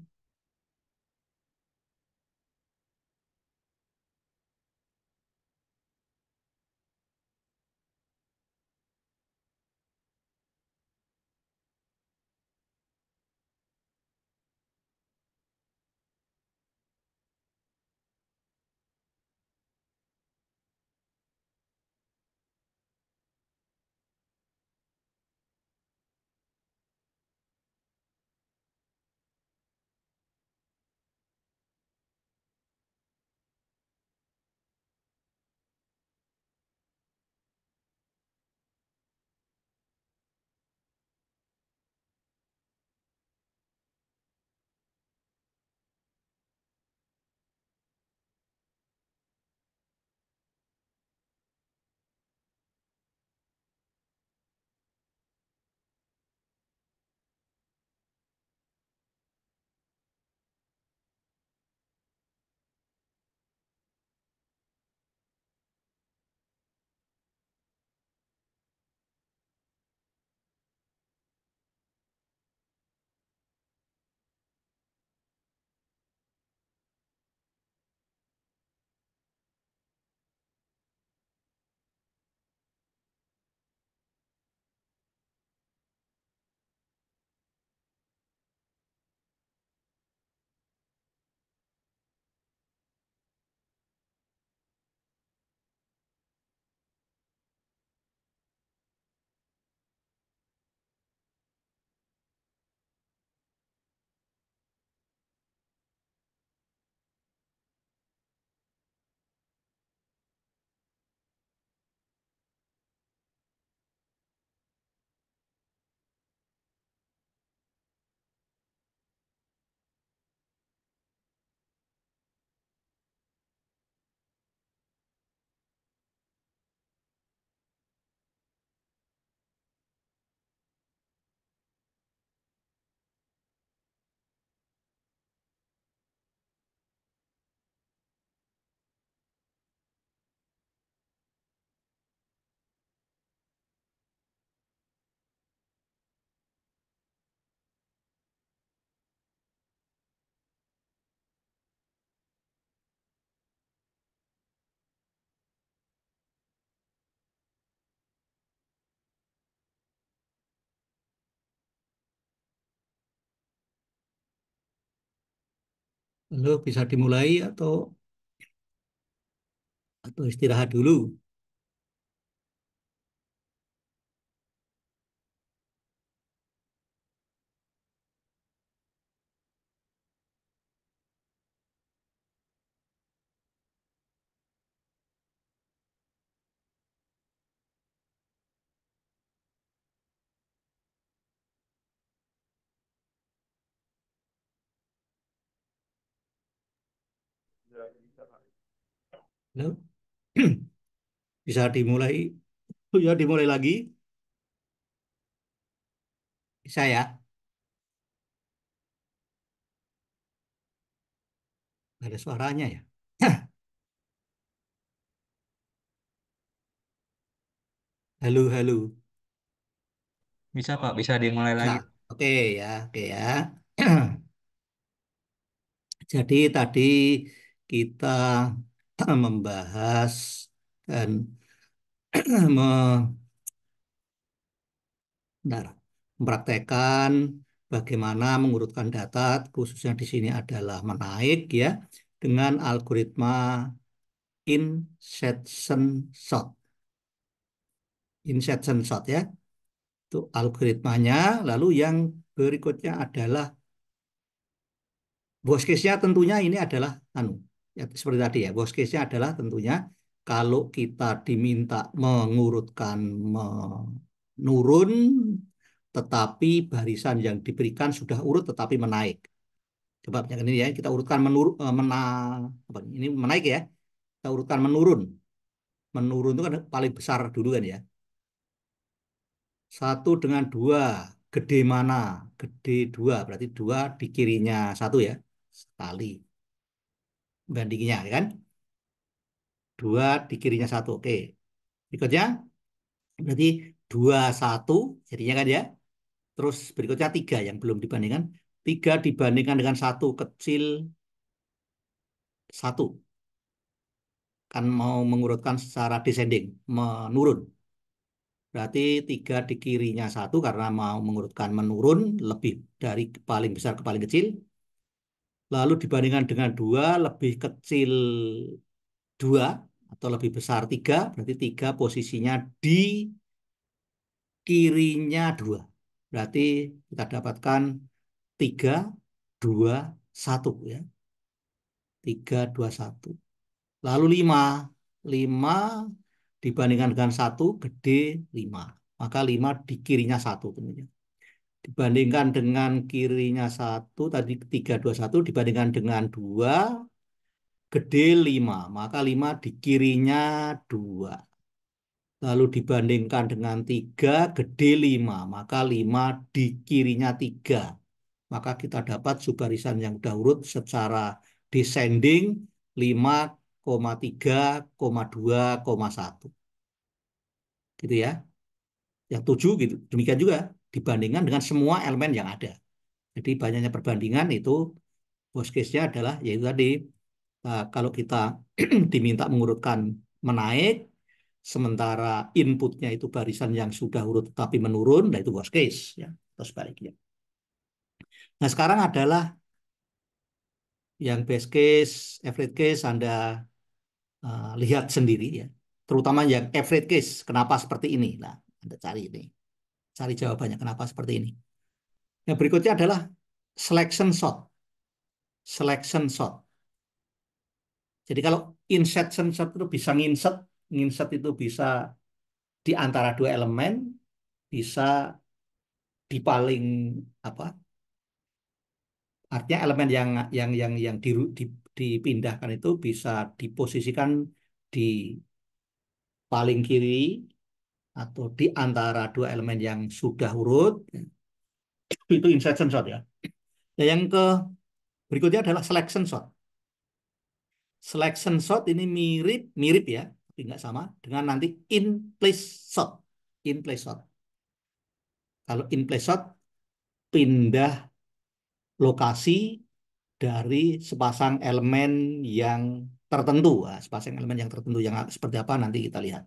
Lalu bisa dimulai atau istirahat dulu. Lalu bisa dimulai. Oh ya, dimulai lagi. Bisa ya? Nggak ada suaranya ya. Halo, halo. Bisa Pak, bisa dimulai Bisa. lagi. Oke ya, oke ya. Jadi tadi kita membahas dan me- bentar, mempraktekkan bagaimana mengurutkan data, khususnya di sini adalah menaik ya, dengan algoritma insertion sort. Insertion sort ya, itu algoritmanya. Lalu yang berikutnya adalah worst case-nya tentunya ini adalah ya, seperti tadi ya, worst case-nya adalah tentunya kalau kita diminta mengurutkan menurun, tetapi barisan yang diberikan sudah urut tetapi menaik. Coba misalkan ini ya, kita urutkan menurun, ini menaik ya, kita urutkan menurun. Menurun itu kan paling besar dulu kan ya. Satu dengan dua, gede mana? Gede dua, berarti dua di kirinya satu ya, sekali. Bandingnya ya kan? Dua di kirinya satu, oke. Berikutnya, berarti dua satu, jadinya kan ya. Terus berikutnya tiga yang belum dibandingkan. Tiga dibandingkan dengan satu kecil satu. Kan mau mengurutkan secara descending, menurun. Berarti tiga di kirinya satu karena mau mengurutkan menurun lebih dari paling besar ke paling kecil. Lalu dibandingkan dengan dua lebih kecil dua atau lebih besar tiga, berarti tiga posisinya di kirinya dua. Berarti kita dapatkan tiga, dua, satu ya. Tiga, dua, satu. Lalu lima. Lima dibandingkan dengan satu gede lima. Maka lima di kirinya satu tentunya. Dibandingkan dengan kirinya satu, tadi tiga, dua, satu. Dibandingkan dengan dua, gede lima. Maka lima di kirinya dua. Lalu dibandingkan dengan tiga, gede lima. Maka lima di kirinya tiga. Maka kita dapat subbarisan yang udah urut secara descending 5,3,2,1 gitu ya. Yang 7 gitu. Demikian juga dibandingkan dengan semua elemen yang ada. Jadi banyaknya perbandingan itu worst case-nya adalah yaitu tadi kalau kita diminta mengurutkan menaik sementara inputnya itu barisan yang sudah urut tetapi menurun, nah itu worst case ya, atau sebaliknya. Nah, sekarang adalah yang best case, average case Anda lihat sendiri ya. Terutama yang average case, kenapa seperti ini? Nah, Anda cari ini. Cari jawabannya kenapa seperti ini. Yang berikutnya adalah selection sort. Selection sort. Jadi kalau insertion sort itu bisa nginsert, nginsert itu bisa di antara dua elemen, bisa di paling apa? Artinya elemen yang dipindahkan itu bisa diposisikan di paling kiri atau di antara dua elemen yang sudah urut, itu insertion sort ya. Nah, yang ke berikutnya adalah selection sort. Selection sort ini mirip mirip ya, tapi nggak sama dengan nanti in place sort. In place sort. Kalau in place sort pindah lokasi dari sepasang elemen yang tertentu. Nah, sepasang elemen yang tertentu yang seperti apa nanti kita lihat.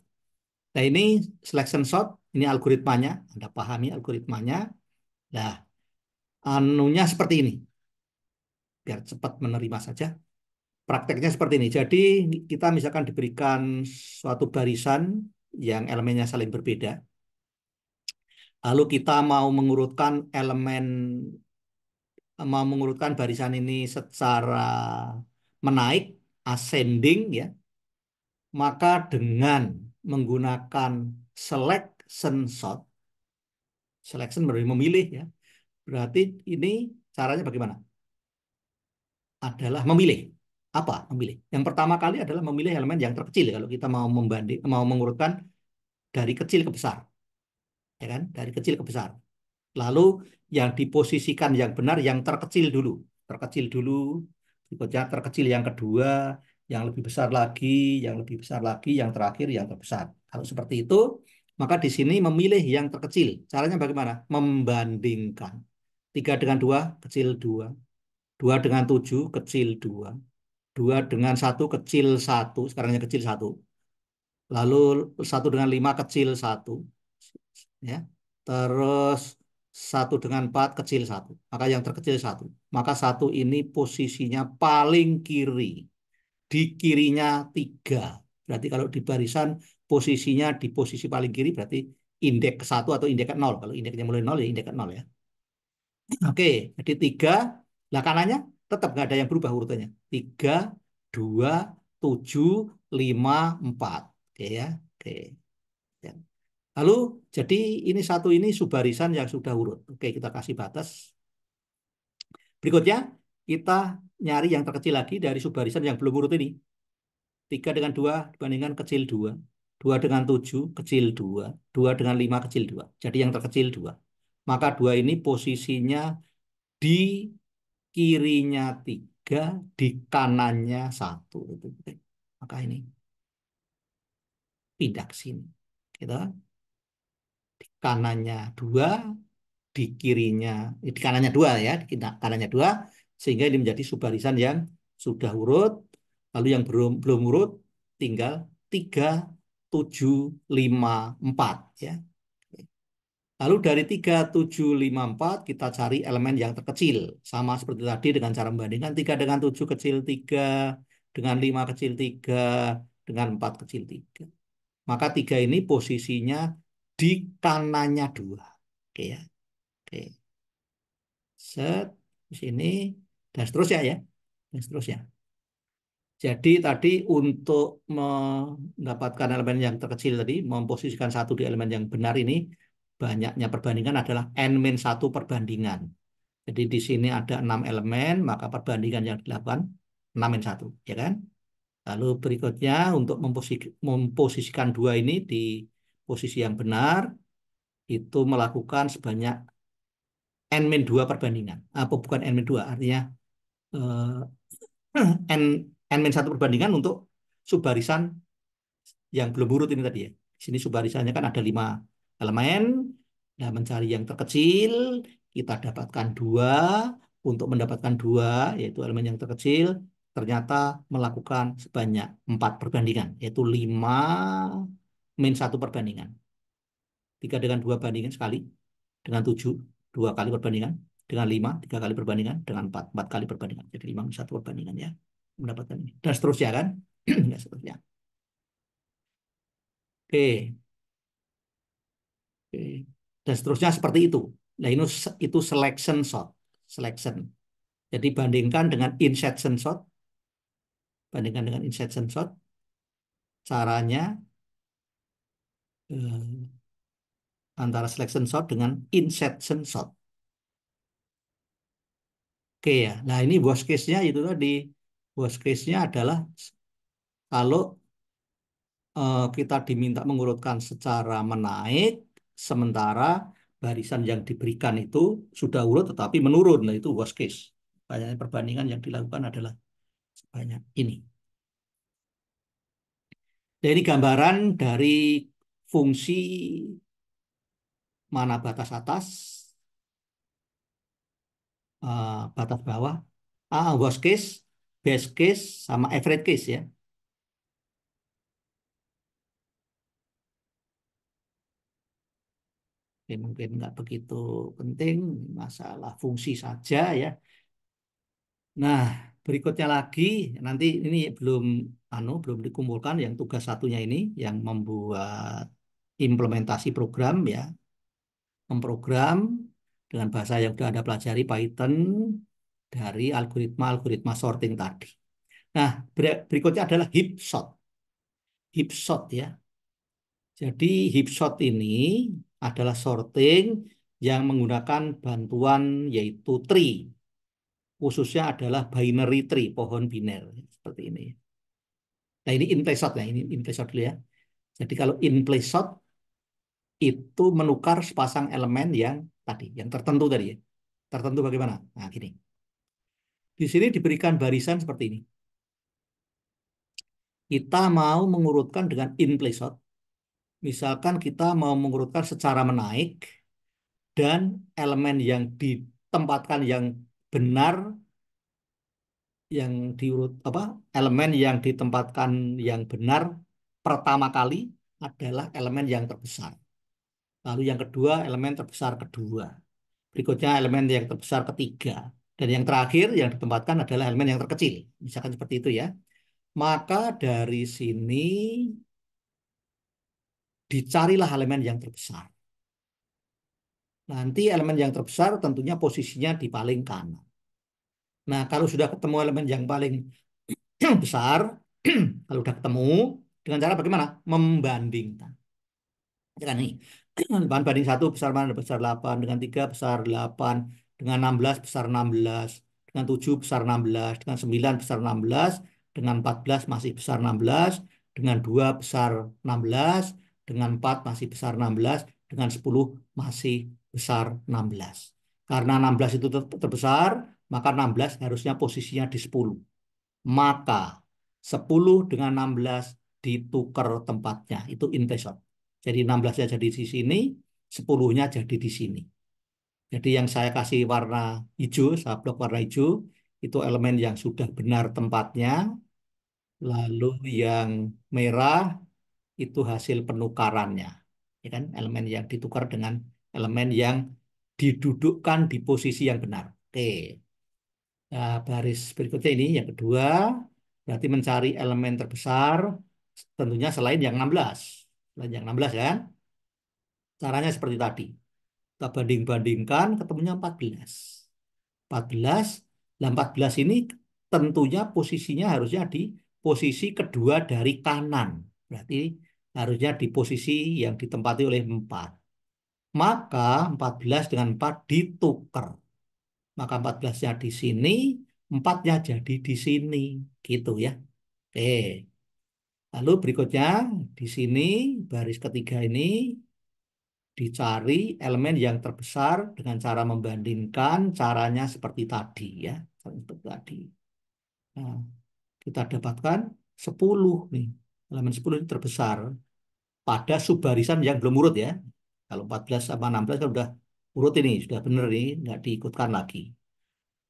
Nah, ini selection sort, ini algoritmanya. Anda pahami algoritmanya. Nah, anunya seperti ini. biar cepat menerima saja. Prakteknya seperti ini. Jadi kita misalkan diberikan suatu barisan yang elemennya saling berbeda. Lalu kita mau mengurutkan barisan ini secara menaik, ascending ya, maka dengan menggunakan selection berarti memilih ya. Berarti ini caranya bagaimana? Adalah memilih. Apa memilih? Yang pertama kali adalah memilih elemen yang terkecil kalau kita mau mengurutkan dari kecil ke besar, ya kan? Dari kecil ke besar. Lalu yang diposisikan yang benar yang terkecil dulu. Terkecil dulu, berikutnya terkecil yang kedua, yang lebih besar lagi, yang lebih besar lagi, yang terakhir yang terbesar. Kalau seperti itu, maka di sini memilih yang terkecil. Caranya bagaimana? Membandingkan. 3 dengan 2, kecil 2. 2 dengan 7, kecil 2. 2 dengan 1, kecil 1. Sekarang yang kecil 1. Lalu 1 dengan 5, kecil 1. Ya. Terus 1 dengan 4 kecil 1. Maka yang terkecil 1. Maka 1 ini posisinya paling kiri. Di kirinya 3. Berarti kalau di barisan posisinya di posisi paling kiri berarti indeks ke 1 atau indeks ke 0. Kalau indeksnya mulai 0 ya indeks ke 0 ya. Oke, jadi 3. Lah kanannya tetap nggak ada yang berubah urutannya. 3, 2, 7, 5, 4. Oke ya. Oke. Ya. Lalu jadi ini satu ini subbarisan yang sudah urut. Oke, kita kasih batas. Berikutnya kita nyari yang terkecil lagi dari subbarisan yang belum urut ini. 3 dengan 2 dibandingkan kecil 2. 2 dengan 7 kecil 2. 2 dengan 5 kecil 2. Jadi yang terkecil 2. Maka 2 ini posisinya di kirinya 3, di kanannya 1. Maka ini pindah ke sini. Gitu. Di kanannya 2, di kanannya 2 ya, di kanannya 2 sehingga ini menjadi subbarisan yang sudah urut. Lalu yang belum belum urut tinggal 3, 7, 5, 4 ya. Lalu dari 3, 7, 5, 4 kita cari elemen yang terkecil. Sama seperti tadi dengan cara membandingkan 3 dengan 7 kecil 3, dengan 5 kecil 3, dengan 4 kecil 3. Maka 3 ini posisinya di kanannya 2. Oke ya. Oke. Set di sini dan seterusnya ya. Dan seterusnya. Jadi tadi untuk mendapatkan elemen yang terkecil tadi, memposisikan satu di elemen yang benar ini, banyaknya perbandingan adalah n-1 perbandingan. Jadi di sini ada 6 elemen, maka perbandingan yang dilakukan 6-1, ya kan? Lalu berikutnya untuk memposisikan 2 ini di posisi yang benar, itu melakukan sebanyak n-2 perbandingan. Apa bukan n-2, artinya n n-1 perbandingan untuk subbarisan yang belum urut ini tadi ya. Di sini subbarisannya kan ada 5 elemen. Nah, mencari yang terkecil, kita dapatkan 2. Untuk mendapatkan 2, yaitu elemen yang terkecil, ternyata melakukan sebanyak 4 perbandingan, yaitu 5-1 perbandingan. 3 dengan 2 bandingan sekali, dengan 7, 2 kali perbandingan, dengan 5, 3 kali perbandingan, dengan 4, 4 kali perbandingan. Jadi 5-1 perbandingan ya, mendapatkan ini. Dan seterusnya kan. Dan seterusnya. Oke. Oke. Dan seterusnya seperti itu. Nah, itu selection shot. Selection. Jadi bandingkan dengan insertion shot. Bandingkan dengan insertion shot. Caranya antara selection shot dengan insertion shot. Oke ya. Nah, ini worst case-nya itu tadi. Worst case-nya adalah kalau kita diminta mengurutkan secara menaik, sementara barisan yang diberikan itu sudah urut tetapi menurun. Nah, itu worst case. Banyak perbandingan yang dilakukan adalah sebanyak ini. Dan ini gambaran dari fungsi mana batas atas, batas bawah, worst case, best case, sama average case ya. Oke, mungkin nggak begitu penting, masalah fungsi saja ya. Nah, berikutnya lagi nanti ini belum dikumpulkan yang tugas satunya ini yang membuat implementasi program ya, memprogram dengan bahasa yang sudah Anda pelajari Python dari algoritma sorting tadi. Nah, berikutnya adalah heap sort. Heap sort ya. Jadi heap sort ini adalah sorting yang menggunakan bantuan yaitu tree. Khususnya adalah binary tree, pohon biner seperti ini. Nah, ini in place sort ya, ini in place sort dulu ya. Jadi kalau in place sort itu menukar sepasang elemen yang tadi, yang tertentu tadi ya. Tertentu bagaimana? Nah, gini. Di sini diberikan barisan seperti ini. Kita mau mengurutkan dengan in place sort. Misalkan kita mau mengurutkan secara menaik dan elemen yang ditempatkan yang benar, yang diurut apa? Elemen yang ditempatkan yang benar pertama kali adalah elemen yang terbesar. Lalu yang kedua elemen terbesar kedua. Berikutnya elemen yang terbesar ketiga. Dan yang terakhir yang ditempatkan adalah elemen yang terkecil. Misalkan seperti itu ya. Maka dari sini dicarilah elemen yang terbesar. Nanti elemen yang terbesar tentunya posisinya di paling kanan. Nah, kalau sudah ketemu elemen yang paling besar, kalau sudah ketemu, dengan cara bagaimana? Membandingkan. Ya kan nih, 8 banding 1 besar mana? Besar 8. Dengan 3 besar 8. Dengan 16 besar 16. Dengan 7 besar 16. Dengan 9 besar 16. Dengan 14 masih besar 16. Dengan 2 besar 16. Dengan 4 masih besar 16. Dengan 10 masih besar 16. Karena 16 itu terbesar, maka 16 harusnya posisinya di 10. Maka 10 dengan 16 ditukar tempatnya. Itu integral. Jadi 16-nya jadi di sini, 10-nya jadi di sini. Jadi yang saya kasih warna hijau, saya blok warna hijau, itu elemen yang sudah benar tempatnya. Lalu yang merah itu hasil penukarannya. Ya kan? Elemen yang ditukar dengan elemen yang didudukkan di posisi yang benar. Oke. Nah, baris berikutnya ini yang kedua, berarti mencari elemen terbesar, tentunya selain yang 16. Selain yang 16 kan? Caranya seperti tadi. Kita banding-bandingkan, ketemunya 14. 14, nah 14 ini tentunya posisinya harusnya di posisi kedua dari kanan. Berarti harusnya di posisi yang ditempati oleh 4. Maka 14 dengan 4 ditukar. Maka 14-nya di sini, 4-nya jadi di sini. Gitu ya. Oke. Lalu berikutnya di sini baris ketiga ini dicari elemen yang terbesar dengan cara membandingkan caranya seperti tadi ya. Seperti tadi. Nah, kita dapatkan 10 nih. Elemen 10 ini terbesar pada subbarisan yang belum urut ya. Kalau 14 sama 16 kan udah urut ini, sudah benar nih, nggak diikutkan lagi.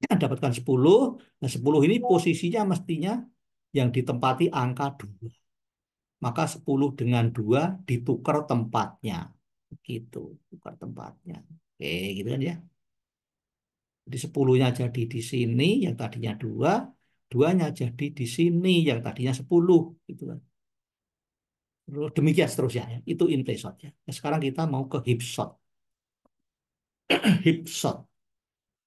Dapatkan 10. Nah, 10 ini posisinya mestinya yang ditempati angka 2. Maka 10 dengan 2 ditukar tempatnya. Gitu, tukar tempatnya. Oke, gitu kan ya. Jadi 10-nya jadi di sini, yang tadinya 2. 2-nya jadi di sini, yang tadinya 10. Gitu kan. Terus demikian seterusnya ya. Itu in place sort ya. Nah, sekarang kita mau ke heap sort. Heap sort.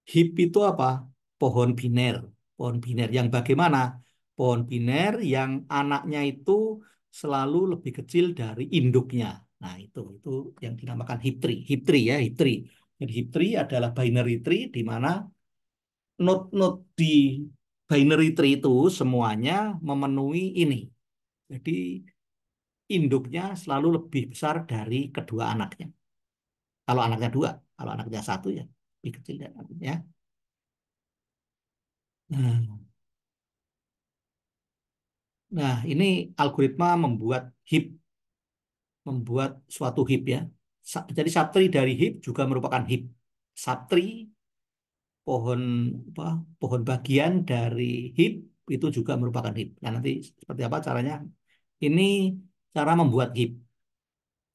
Heap itu apa? Pohon biner. Pohon biner yang bagaimana? Pohon biner yang anaknya itu selalu lebih kecil dari induknya. Nah, itu yang dinamakan heap tree. Heap tree ya, heap tree. Jadi heap tree adalah binary tree di mana node-node di binary tree itu semuanya memenuhi ini. Jadi induknya selalu lebih besar dari kedua anaknya. Kalau anaknya 2, kalau anaknya 1 ya lebih kecil dari anaknya. Nah, Nah, ini algoritma membuat suatu heap ya. Jadi subtree dari heap juga merupakan heap. Subtree pohon apa? Pohon bagian dari heap itu juga merupakan heap. Nah, nanti seperti apa caranya? Ini cara membuat heap.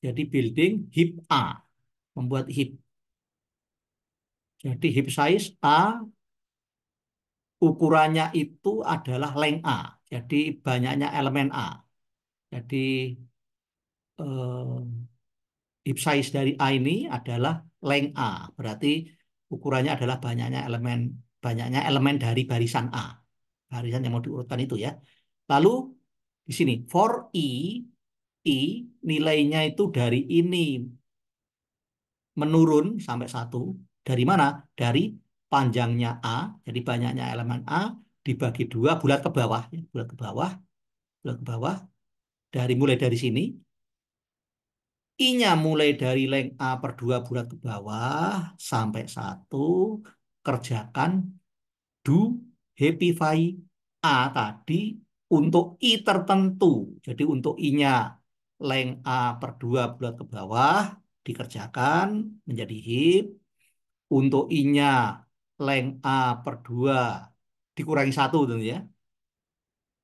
Jadi building heap A, membuat heap. Jadi heap size A ukurannya itu adalah length A. Jadi banyaknya elemen A. Jadi heap size dari A ini adalah length A. Berarti ukurannya adalah banyaknya elemen dari barisan A. Barisan yang mau diurutkan itu ya. Lalu di sini for I nilainya itu dari ini menurun sampai 1. Dari mana? Dari panjangnya A, jadi banyaknya elemen A dibagi 2 bulat ke bawah, ya. Bulat ke bawah, bulat ke bawah. Mulai dari sini, I-nya mulai dari length A per 2 bulat ke bawah sampai 1. Kerjakan do happify A tadi untuk I tertentu. Jadi untuk I-nya length A per 2 bulat ke bawah dikerjakan menjadi heap. Untuk I-nya length A per 2 dikurangi 1 tentu ya.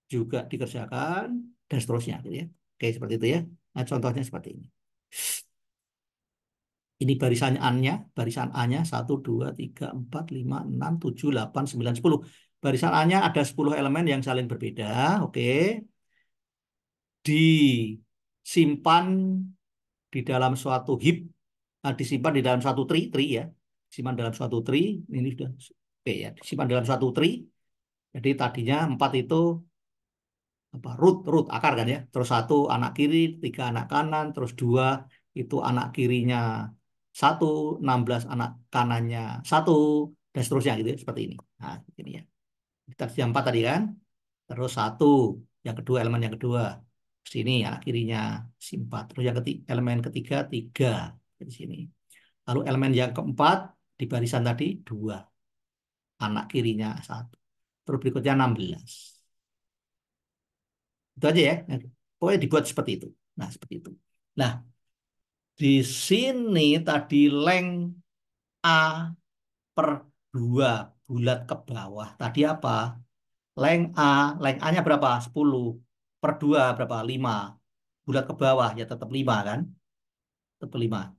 Juga dikerjakan dan seterusnya gitu ya. Oke, seperti itu ya. Nah, contohnya seperti ini. Ini barisan A-nya, barisan A-nya 1, 2, 3, 4, 5, 6, 7, 8, 9, 10. Barisan A-nya ada 10 elemen yang saling berbeda. Oke. Disimpan di dalam suatu heap, disimpan di dalam suatu tree ya. Disimpan dalam suatu tree, ini sudah oke ya, disimpan dalam suatu tree. Jadi tadinya 4 itu apa root akar kan ya. Terus 1 anak kiri, 3 anak kanan, terus 2 itu anak kirinya 1, 16 anak kanannya 1 dan seterusnya gitu ya, seperti ini. Nah, ini ya. Kita sudah 4 tadi kan. Terus 1 yang kedua, elemen yang kedua. Sini anak kirinya 4. Terus yang elemen ketiga 3 di sini. Lalu elemen yang keempat di barisan tadi 2. Anak kirinya 1. Terus berikutnya 16. Itu aja ya. Pokoknya dibuat seperti itu. Nah, seperti itu. Nah, di sini tadi length A per 2 bulat ke bawah. Tadi apa? Length A-nya berapa? 10. Per 2 berapa? 5. Bulat ke bawah ya tetap 5 kan? Tetap 5.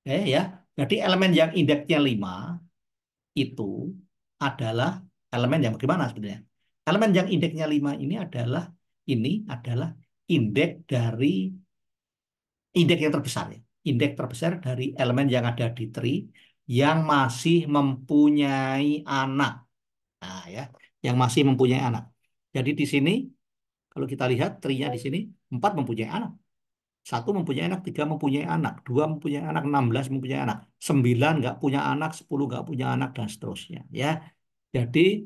Ya. Jadi elemen yang indeksnya 5 itu adalah elemen yang bagaimana sebenarnya? Elemen yang indeksnya 5 ini adalah indeks dari indeks yang terbesar ya. Indeks terbesar dari elemen yang ada di tree yang masih mempunyai anak. Nah, ya, yang masih mempunyai anak. Jadi di sini kalau kita lihat tree-nya di sini 4 mempunyai anak. 1 mempunyai anak, 3 mempunyai anak, 2 mempunyai anak, 16 mempunyai anak, 9 nggak punya anak, 10 nggak punya anak, dan seterusnya. Ya, jadi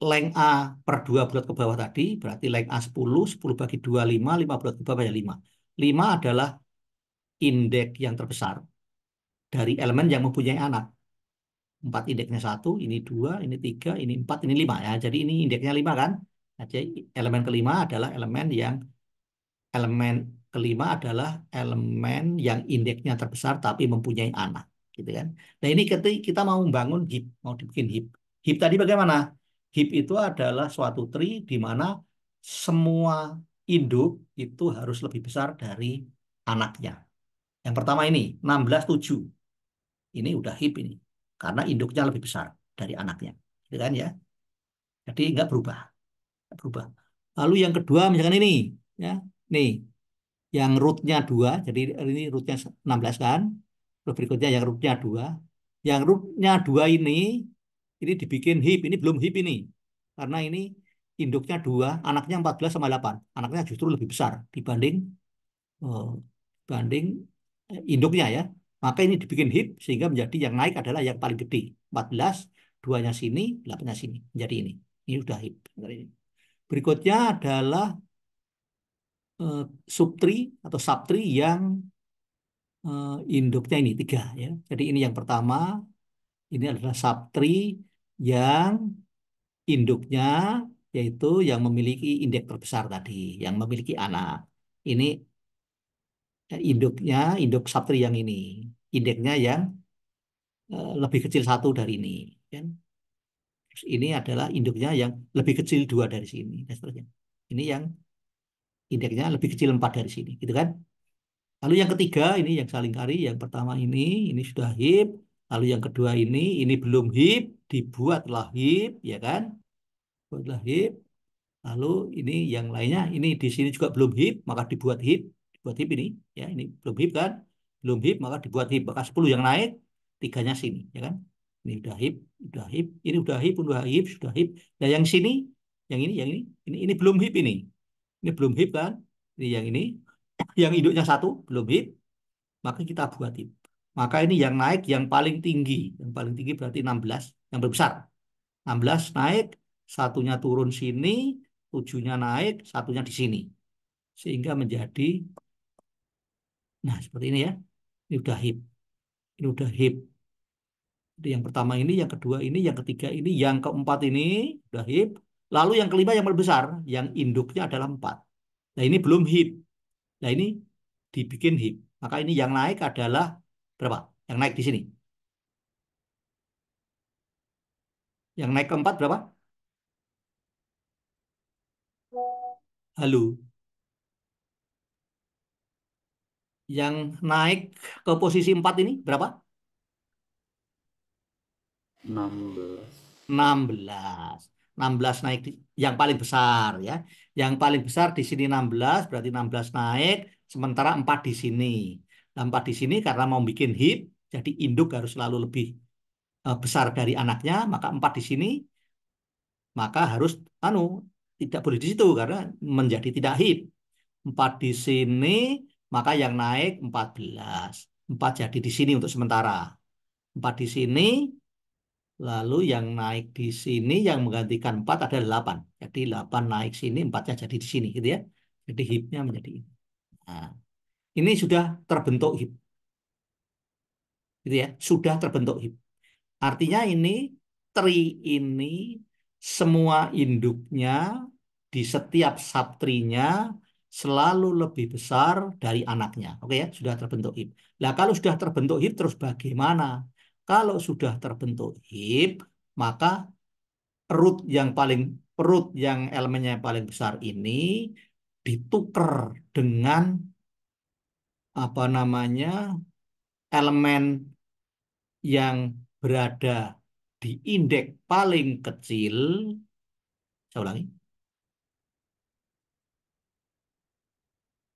length A per 2 bulat ke bawah tadi, berarti length A 10, 10 bagi 2, 5 bulat ke bawah ya 5. 5 adalah indeks yang terbesar dari elemen yang mempunyai anak. 4 indeksnya 1, ini 2, ini 3, ini 4, ini 5. Ya, jadi ini indeksnya 5 kan? Nah, jadi elemen kelima adalah elemen yang indeksnya terbesar tapi mempunyai anak, gitu kan. Nah, ini ketika kita mau membangun heap, mau dibikin heap. Heap tadi bagaimana? Heap itu adalah suatu tree di mana semua induk itu harus lebih besar dari anaknya. Yang pertama ini 16, 7. Ini udah heap ini. Karena induknya lebih besar dari anaknya. Gitu kan ya. Jadi nggak berubah. Nggak berubah. Lalu yang kedua misalkan ini. Ya, nih. Yang rootnya 2, jadi ini rootnya 16 kan. Terus berikutnya yang rootnya 2. Yang rootnya 2 ini dibikin heap, ini belum heap ini. Karena ini induknya 2, anaknya 14 sama 8. Anaknya justru lebih besar dibanding eh, dibanding induknya ya. Maka ini dibikin heap sehingga menjadi yang naik adalah yang paling gede. 14, 2-nya sini, 8-nya sini. Menjadi ini. Ini sudah heap. Berikutnya adalah subtree atau subtree yang induknya ini 3 ya. Jadi ini yang pertama, ini adalah subtree yang induknya yaitu yang memiliki indeks terbesar tadi, yang memiliki anak. Ini induk subtree yang ini, indeksnya yang lebih kecil 1 dari ini. Kan? Terus ini adalah induknya yang lebih kecil 2 dari sini. Dan seterusnya. Ini yang indeksnya lebih kecil 4 dari sini. Gitu kan? Lalu yang ketiga, ini yang saling kari. Yang pertama ini sudah heap. Lalu yang kedua ini belum heap, dibuatlah heap, ya kan? Buatlah heap. Lalu ini yang lainnya, ini di sini juga belum heap, maka dibuat heap ini, ya ini belum heap kan? Belum heap, maka dibuat heap. Maka 10 yang naik, tiganya sini, ya kan? Ini udah heap, ini udah heap, sudah heap. Nah yang sini, ini belum heap ini. Ini belum heap kan? Ini, yang induknya satu, belum heap, maka kita buat heap. Maka ini yang naik yang paling tinggi. Yang paling tinggi berarti 16, yang besar. 16 naik, satunya turun sini, 7-nya naik, satunya di sini. Sehingga menjadi, nah seperti ini ya. Ini udah heap. Ini udah heap. Jadi yang pertama ini, yang kedua ini, yang ketiga ini, yang keempat ini udah heap. Lalu yang kelima yang paling besar, yang induknya adalah 4. Nah ini belum heap. Nah ini dibikin heap. Maka ini yang naik adalah berapa? Yang naik di sini. Yang naik keempat berapa? Halo. Yang naik ke posisi 4 ini berapa? 16. 16. 16 naik yang paling besar ya. Yang paling besar di sini 16, berarti 16 naik, sementara 4 di sini. Nah, 4 di sini karena mau bikin heap, jadi induk harus selalu lebih besar dari anaknya, maka 4 di sini, maka harus tidak boleh di situ karena menjadi tidak heap. 4 di sini, maka yang naik 14. 4 jadi di sini untuk sementara. 4 di sini, lalu yang naik di sini yang menggantikan 4 ada 8. Jadi 8 naik sini, 4-nya jadi di sini gitu ya. Jadi heap-nya menjadi ini. Nah, ini sudah terbentuk heap. Gitu ya, sudah terbentuk heap. Artinya ini tree ini semua induknya di setiap subtree-nya selalu lebih besar dari anaknya. Oke ya, sudah terbentuk heap. Nah, kalau sudah terbentuk heap terus bagaimana? Kalau sudah terbentuk heap, maka root yang elemennya yang paling besar ini ditukar dengan apa namanya? Elemen yang berada di indeks paling kecil. Saya ulangi.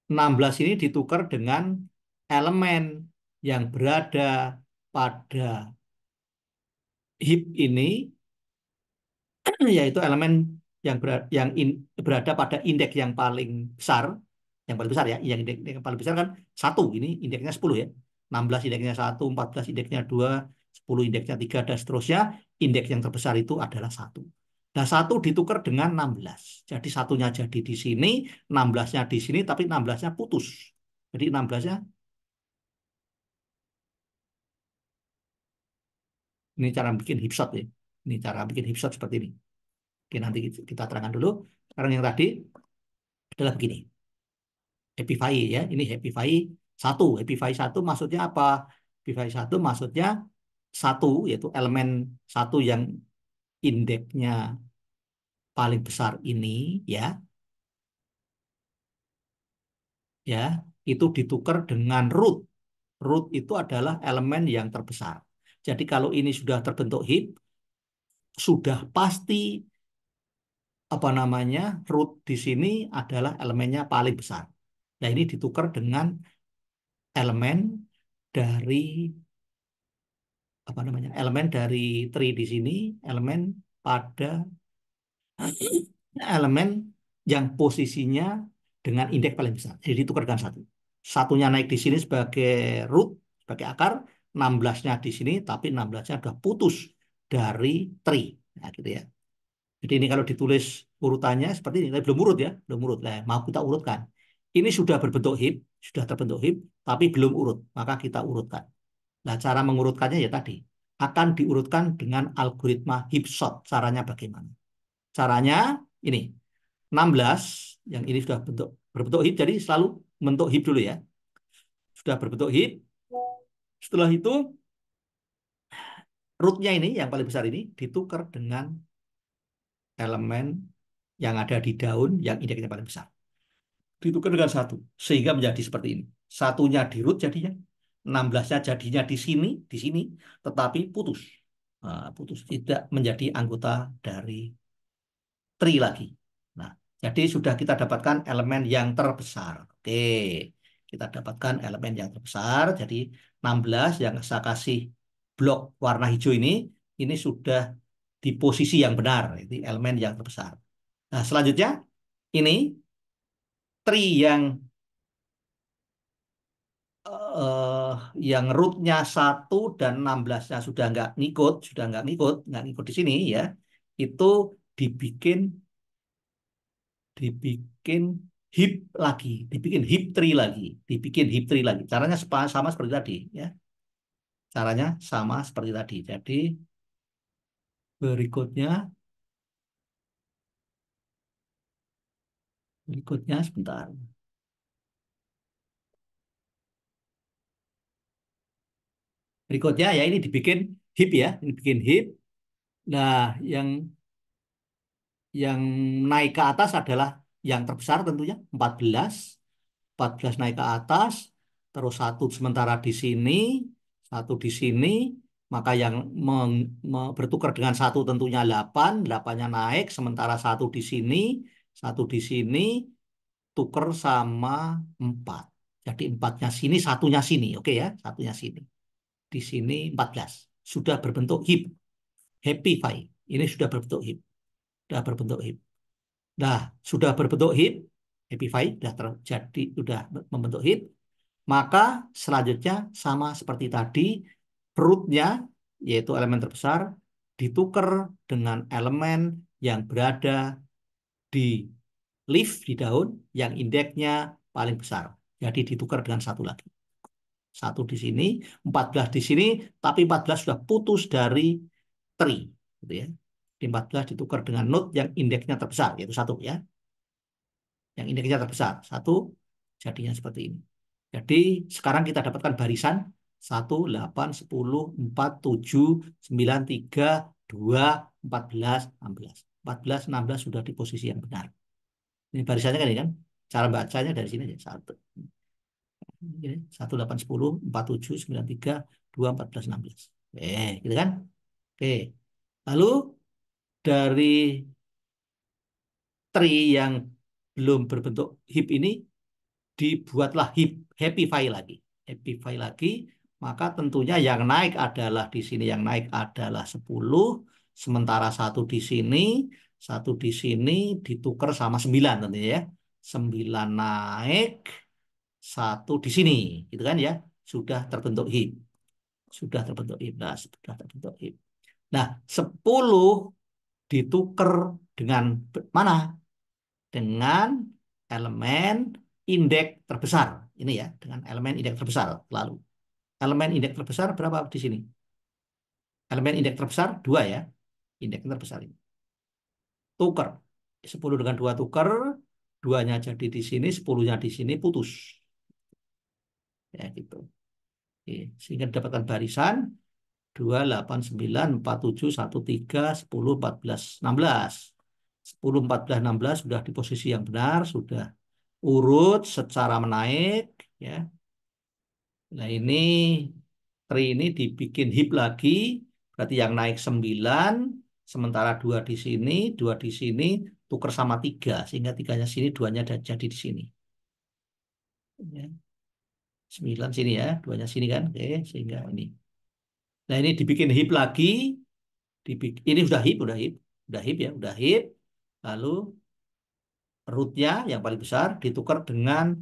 16 ini ditukar dengan elemen yang berada pada heap ini, yaitu elemen berada pada indeks yang paling besar, ya, yang indeks yang paling besar kan 1, ini indeksnya 10 ya. 16 indeksnya 1, 14 indeksnya 2, 10 indeksnya 3, dan seterusnya. Indeks yang terbesar itu adalah 1. Nah, 1 ditukar dengan 16. Jadi satunya jadi di sini, 16-nya di sini, tapi 16-nya putus. Jadi 16-nya, ini cara bikin hipshot ya. Ini cara bikin hipshot seperti ini. Oke, nanti kita terangkan dulu. Sekarang yang tadi adalah begini. Happify ya, ini Happify 1. Happify 1 maksudnya apa? Happify 1 maksudnya 1, yaitu elemen 1 yang indeksnya paling besar ini ya itu ditukar dengan root. Root itu adalah elemen yang terbesar. Jadi kalau ini sudah terbentuk heap, sudah pasti apa namanya root di sini adalah elemennya paling besar. Nah ini ditukar dengan elemen dari apa namanya? Elemen dari tree di sini, elemen pada elemen yang posisinya dengan indeks paling besar. Jadi ditukar dengan 1. Satunya naik di sini sebagai root, sebagai akar, 16-nya di sini, tapi 16-nya sudah putus dari tree. Nah, gitu ya. Jadi ini kalau ditulis urutannya seperti ini, tapi belum urut ya, belum urut. Nah, mau kita urutkan. Ini sudah berbentuk heap, sudah terbentuk heap, tapi belum urut, maka kita urutkan. Nah, cara mengurutkannya ya tadi, akan diurutkan dengan algoritma heap sort. Caranya bagaimana? Caranya ini, 16, yang ini sudah berbentuk heap, jadi selalu bentuk heap dulu ya. Sudah berbentuk heap, setelah itu rootnya ini, yang paling besar ini, ditukar dengan elemen yang ada di daun yang indeksnya paling besar. Ditukar dengan 1, sehingga menjadi seperti ini. Satunya di root jadinya, 16-nya jadinya di sini, tetapi putus. Nah, putus tidak menjadi anggota dari tree lagi. Nah, jadi sudah kita dapatkan elemen yang terbesar. Oke, kita dapatkan elemen yang terbesar. Jadi 16 yang saya kasih blok warna hijau ini sudah di posisi yang benar. Itu elemen yang terbesar. Nah, selanjutnya ini tree eh, yang rootnya 1 dan 16-nya sudah nggak ngikut di sini ya. Itu dibikin dibikin dibikin heap tree lagi, Caranya sama seperti tadi ya. Caranya sama seperti tadi. Jadi berikutnya sebentar. Berikutnya ya ini dibikin heap ya, ini bikin heap. Nah, yang naik ke atas adalah yang terbesar tentunya 14. 14 naik ke atas, terus satu sementara di sini, satu di sini, maka yang bertukar dengan satu tentunya 8, 8-nya naik, sementara satu di sini, tuker sama 4. Jadi 4-nya sini, satunya sini, oke ya, satunya sini. Di sini 14. Sudah berbentuk heap, happy five. Ini sudah berbentuk heap, sudah berbentuk heap. Nah, sudah berbentuk heap, happy five sudah terjadi, sudah membentuk heap. Maka selanjutnya sama seperti tadi, rootnya yaitu elemen terbesar ditukar dengan elemen yang berada di leaf, di daun yang indeksnya paling besar. Jadi ditukar dengan satu lagi. Satu di sini, 14 di sini, tapi 14 sudah putus dari tree, gitu ya. Di 14 ditukar dengan node yang indeksnya terbesar, yaitu satu ya. Yang indeksnya terbesar, satu, jadinya seperti ini. Jadi sekarang kita dapatkan barisan 1, 8, 10, 4, 7, 9, 3, 2, 14, 16. 14, 16 sudah di posisi yang benar. Ini barisannya kan ini kan. Cara bacanya dari sini aja. 1, 1, 8, 10, 4, 7, 9, 3, 2, 14, 16. Gitu kan? Oke. Lalu dari tree yang belum berbentuk heap ini dibuatlah heap, happy file lagi. Happy file lagi, maka tentunya yang naik adalah di sini, yang naik adalah 10, sementara satu di sini ditukar sama 9 tentunya ya. 9 naik, satu di sini, gitu kan ya. Sudah terbentuk heap. Sudah terbentuk heap. Nah, sudah terbentuk heap. Nah, 10 ditukar dengan mana? Dengan elemen indeks terbesar. Ini ya, dengan elemen indeks terbesar. Lalu, elemen indeks terbesar berapa di sini? Elemen indeks terbesar 2 ya. Indeks terbesar ini. Tukar. 10 dengan 2 tukar. 2-nya jadi di sini, 10-nya di sini putus. Ya gitu. Oke. Sehingga dapatkan barisan 2, 8, 9, 4, 7, 1, 3, 10, 14, 16. 10, 14, 16 sudah di posisi yang benar, sudah urut secara menaik ya. Nah, ini tree ini dibikin heap lagi, berarti yang naik 9, sementara 2 di sini, 2 di sini tuker sama 3, sehingga 3-nya sini, 2-nya jadi di sini. Ya. 9 sini ya, 2-nya sini kan. Oke, sehingga ini. Nah, ini dibikin heap lagi, ini udah heap ya, udah heap. Lalu rootnya yang paling besar ditukar dengan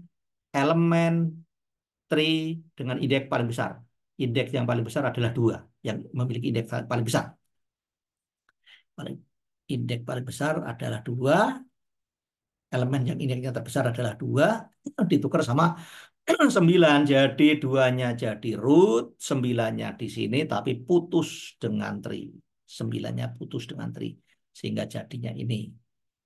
elemen tree dengan indeks paling besar. Indeks yang paling besar adalah 2, yang memiliki indeks paling besar. Indeks paling besar adalah 2, elemen yang indeksnya terbesar adalah 2, ditukar sama 9. Jadi 2-nya jadi root, 9-nya di sini, tapi putus dengan tree. 9-nya putus dengan tree. Sehingga jadinya ini.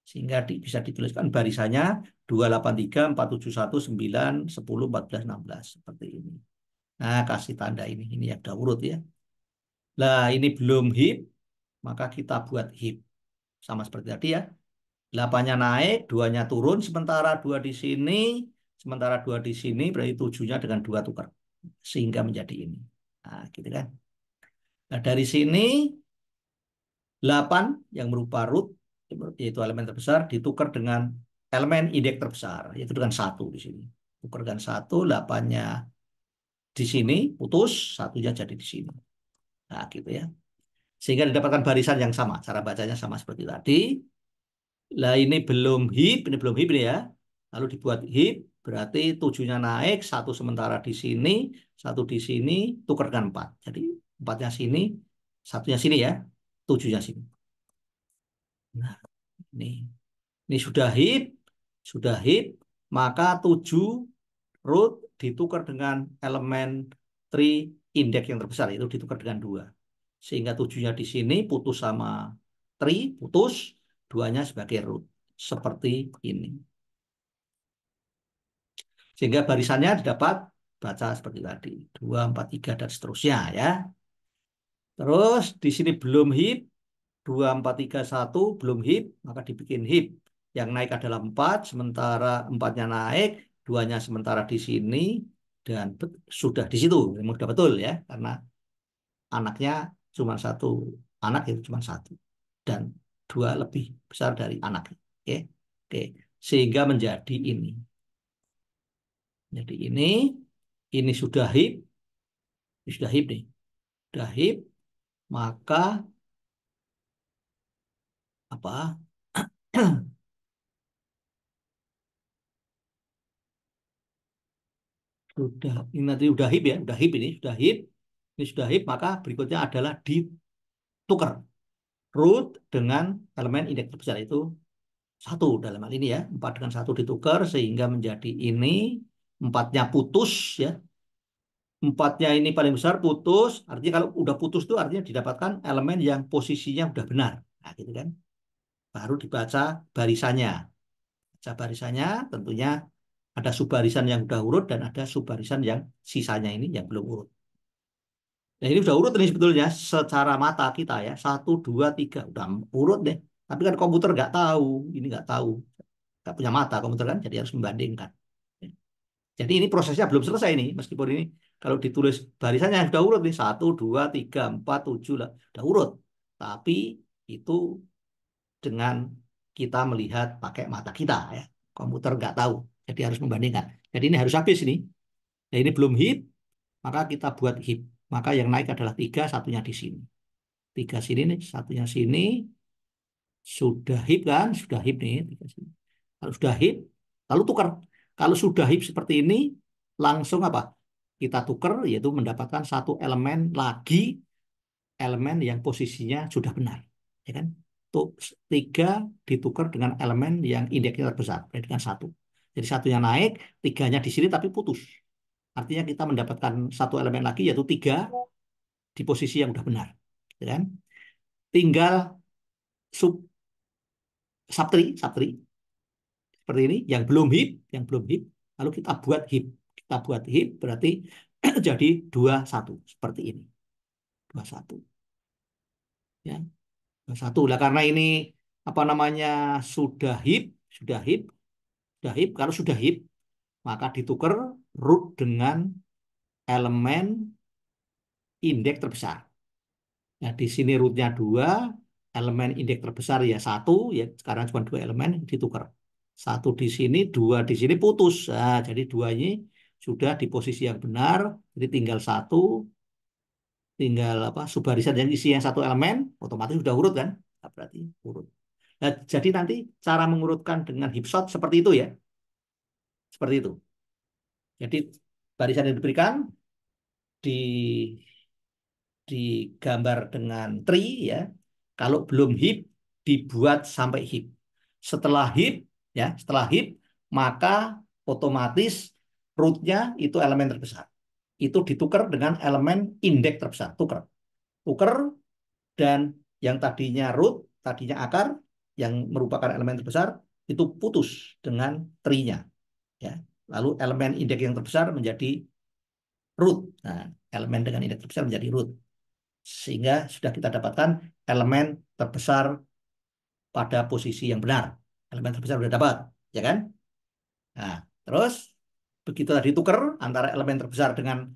Sehingga bisa dituliskan barisannya 283, 471, 9, 10, 14, 16. Seperti ini. Nah, kasih tanda ini. Ini yang udah urut ya. Nah, ini belum heap, maka kita buat heap. Sama seperti tadi ya. 8-nya naik, 2-nya turun, sementara 2 di sini, berarti 7-nya dengan 2 tukar. sehingga menjadi ini. Nah, gitu kan. Nah, dari sini 8 yang berupa root, yaitu elemen terbesar, ditukar dengan elemen indeks terbesar, yaitu dengan 1 di sini. Tukarkan 1, 8-nya di sini, putus, satunya jadi di sini. Nah, gitu ya. Sehingga didapatkan barisan yang sama. Cara bacanya sama seperti tadi. Lah ini belum heap, ini belum heap ini ya. Lalu dibuat heap, berarti 7-nya naik, 1 sementara di sini, 1 di sini, tukar dengan 4. Jadi 4-nya sini, 1-nya sini ya, 7-nya sini. Nah, ini sudah heap, maka 7 root ditukar dengan elemen tree indeks yang terbesar, itu ditukar dengan 2. Sehingga 7-nya di sini putus sama tree, putus, 2-nya sebagai root. Seperti ini. Sehingga barisannya didapat baca seperti tadi. 2, 4, 3, dan seterusnya ya. Terus di sini belum heap. 2, 4, 3, 1 belum heap. Maka dibikin heap. Yang naik adalah 4. Sementara 4-nya naik. 2-nya sementara di sini. Dan sudah di situ. Memang sudah betul ya. Karena anaknya cuma 1. Anak itu cuma 1. Dan 2 lebih besar dari anaknya. Oke. Oke. Sehingga menjadi ini. Jadi ini sudah heap, ini sudah heap nih, sudah heap, maka apa? Sudah ini nanti udah heap ya, udah heap ini sudah heap, maka berikutnya adalah ditukar root dengan elemen indeks terbesar itu 1 dalam hal ini ya, 4 dengan 1 ditukar sehingga menjadi ini 4-nya putus ya. 4-nya ini paling besar putus, artinya kalau udah putus itu artinya didapatkan elemen yang posisinya udah benar. Nah, gitu kan. Baru dibaca barisannya. Baca barisannya tentunya ada subbarisan yang udah urut dan ada subbarisan yang sisanya ini yang belum urut. Nah ini udah urut ini sebetulnya secara mata kita ya. 1, 2, 3 udah urut deh. Tapi kan komputer nggak tahu, ini nggak tahu. Nggak punya mata komputer kan, jadi harus membandingkan. Jadi ini prosesnya belum selesai nih, meskipun ini kalau ditulis barisannya sudah urut nih, 1, 2, 3, 4, 7 lah, udah urut. Tapi itu dengan kita melihat pakai mata kita ya. Komputer nggak tahu, jadi harus membandingkan. Jadi ini harus habis ini. Nah ini belum heap, maka kita buat heap. Maka yang naik adalah 3, satunya di sini. 3 sini nih, satunya sini. Sudah heap kan? Sudah heap nih. 3 sini. Kalau sudah heap, lalu tukar. Kalau sudah heap seperti ini, langsung apa? Kita tukar, yaitu mendapatkan satu elemen lagi, elemen yang posisinya sudah benar. Ya kan? 3 ditukar dengan elemen yang indeksnya terbesar, dengan 1. Jadi satunya naik, 3-nya di sini tapi putus. Artinya kita mendapatkan satu elemen lagi, yaitu 3 di posisi yang sudah benar. Ya kan? Tinggal subtree seperti ini, yang belum heap, lalu kita buat heap. Kita buat heap berarti jadi 2, 1 seperti ini. 2, 1. Ya. 2, 1 lah karena ini apa namanya sudah heap, kalau sudah heap maka ditukar root dengan elemen indeks terbesar. Nah, di sini rootnya 2, elemen indeks terbesar ya 1, ya sekarang cuma 2 elemen ditukar. 1 di sini, 2 di sini putus. Nah, jadi 2 ini sudah di posisi yang benar, jadi tinggal 1, tinggal apa subbarisan yang isinya 1 elemen, otomatis sudah urut kan? Nah, berarti urut. Nah, jadi nanti cara mengurutkan dengan heapsort seperti itu ya. Seperti itu. Jadi barisan yang diberikan digambar dengan tree ya. Kalau belum heap dibuat sampai heap. Setelah heap maka otomatis rootnya itu elemen terbesar. Itu ditukar dengan elemen indeks terbesar. Tukar dan yang tadinya root, tadinya akar yang merupakan elemen terbesar itu putus dengan tree-nya ya. Lalu elemen indeks yang terbesar menjadi root. Nah, elemen dengan indeks terbesar menjadi root. Sehingga sudah kita dapatkan elemen terbesar pada posisi yang benar. Elemen terbesar sudah dapat, ya kan? Nah, terus begitu tadi tukar antara elemen terbesar dengan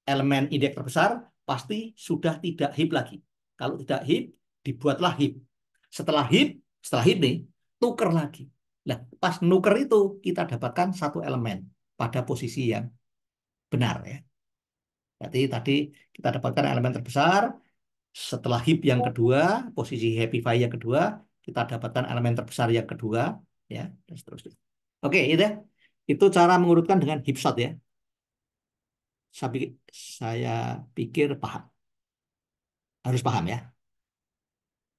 elemen indeks terbesar pasti sudah tidak heap lagi. Kalau tidak heap, dibuatlah heap. Setelah heap, nih, tuker lagi. Nah, pas nuker itu kita dapatkan satu elemen pada posisi yang benar ya. Berarti tadi kita dapatkan elemen terbesar, setelah heap yang kedua, posisi Happify yang kedua, kita dapatkan elemen terbesar yang kedua, ya, dan seterusnya. Oke, itu ya. Itu cara mengurutkan dengan heap sort ya. Saya pikir paham. Harus paham ya.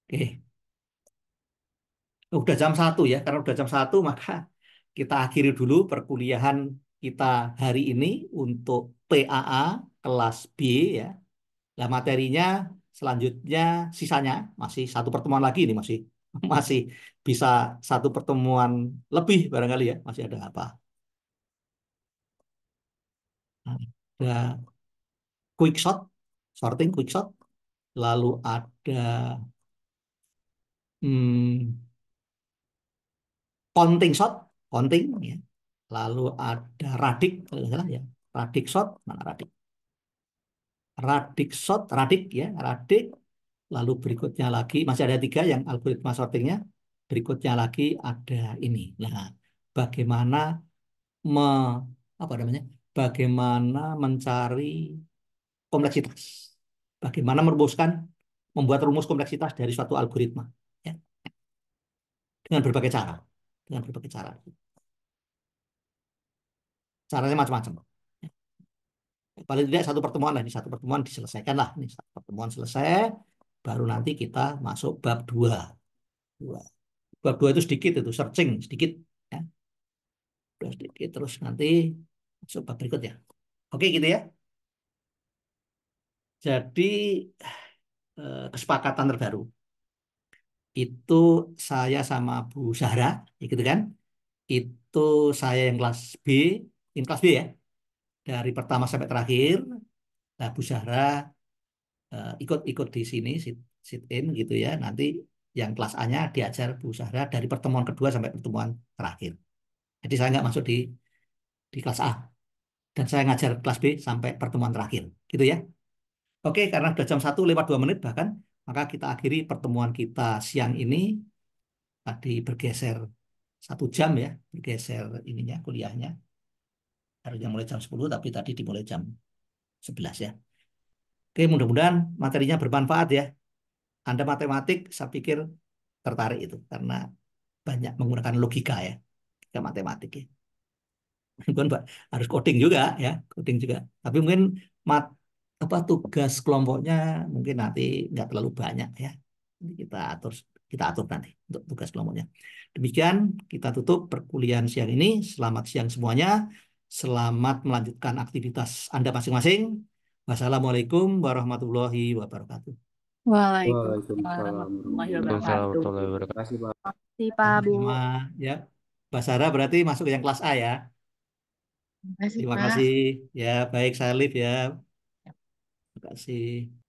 Oke. Udah jam 1 ya. Karena udah jam 1 maka kita akhiri dulu perkuliahan kita hari ini untuk PAA kelas B ya. Nah, materinya selanjutnya sisanya masih satu pertemuan lagi ini masih masih bisa satu pertemuan lebih barangkali ya. Masih ada apa? Ada quick shot, sorting quick shot. Lalu ada counting shot, counting ya. Lalu ada radik kalau nggak salah ya. Radik shot, mana radik? Radik shot, radik ya, radik. Lalu berikutnya lagi masih ada 3 yang algoritma sortingnya. Berikutnya lagi ada ini. Nah, bagaimana me, apa namanya? Bagaimana mencari kompleksitas? Bagaimana merumuskan, membuat rumus kompleksitas dari suatu algoritma? Ya, dengan berbagai cara, dengan berbagai cara. Caranya macam-macam. Paling tidak satu pertemuan lah, ini satu pertemuan diselesaikan lah. Ini satu pertemuan selesai, baru nanti kita masuk bab 2. Bab 2 itu sedikit, itu searching sedikit. Ya. Sedikit, terus nanti masuk bab berikutnya. Oke gitu ya. Jadi kesepakatan terbaru. Itu saya sama Bu Zahra, ya gitu kan. Itu saya yang kelas B, ini kelas B ya. Dari pertama sampai terakhir. Nah, Bu Zahra ikut di sini sit in gitu ya. Nanti yang kelas A-nya diajar Bu Zahra dari pertemuan kedua sampai pertemuan terakhir. Jadi saya nggak masuk di kelas A dan saya ngajar kelas B sampai pertemuan terakhir, gitu ya. Oke, karena sudah jam 1 lewat 2 menit bahkan, maka kita akhiri pertemuan kita siang ini. Tadi bergeser 1 jam ya, bergeser ininya kuliahnya. Harusnya mulai jam 10 tapi tadi dimulai jam 11 ya. Oke, mudah-mudahan materinya bermanfaat ya. Anda matematik, saya pikir tertarik itu karena banyak menggunakan logika ya, logika matematik ya. Bukan Pak, harus coding juga ya, coding juga. Tapi mungkin tugas kelompoknya mungkin nanti nggak terlalu banyak ya. Nanti kita atur nanti untuk tugas kelompoknya. Demikian kita tutup perkuliahan siang ini. Selamat siang semuanya. Selamat melanjutkan aktivitas Anda masing-masing. Wassalamualaikum warahmatullahi wabarakatuh. Waalaikumsalam Waalaikumsalam warahmatullahi Waalaikumsalam warahmatullahi warahmatullahi wabarakatuh. wabarakatuh. Terima kasih, Pak. wabarakatuh. Pak Bu. Sama ya. Mbak Sarah berarti masuk yang kelas A ya. Terima kasih Terima Pak. kasih. Ya, baik saya Liv ya. Terima kasih.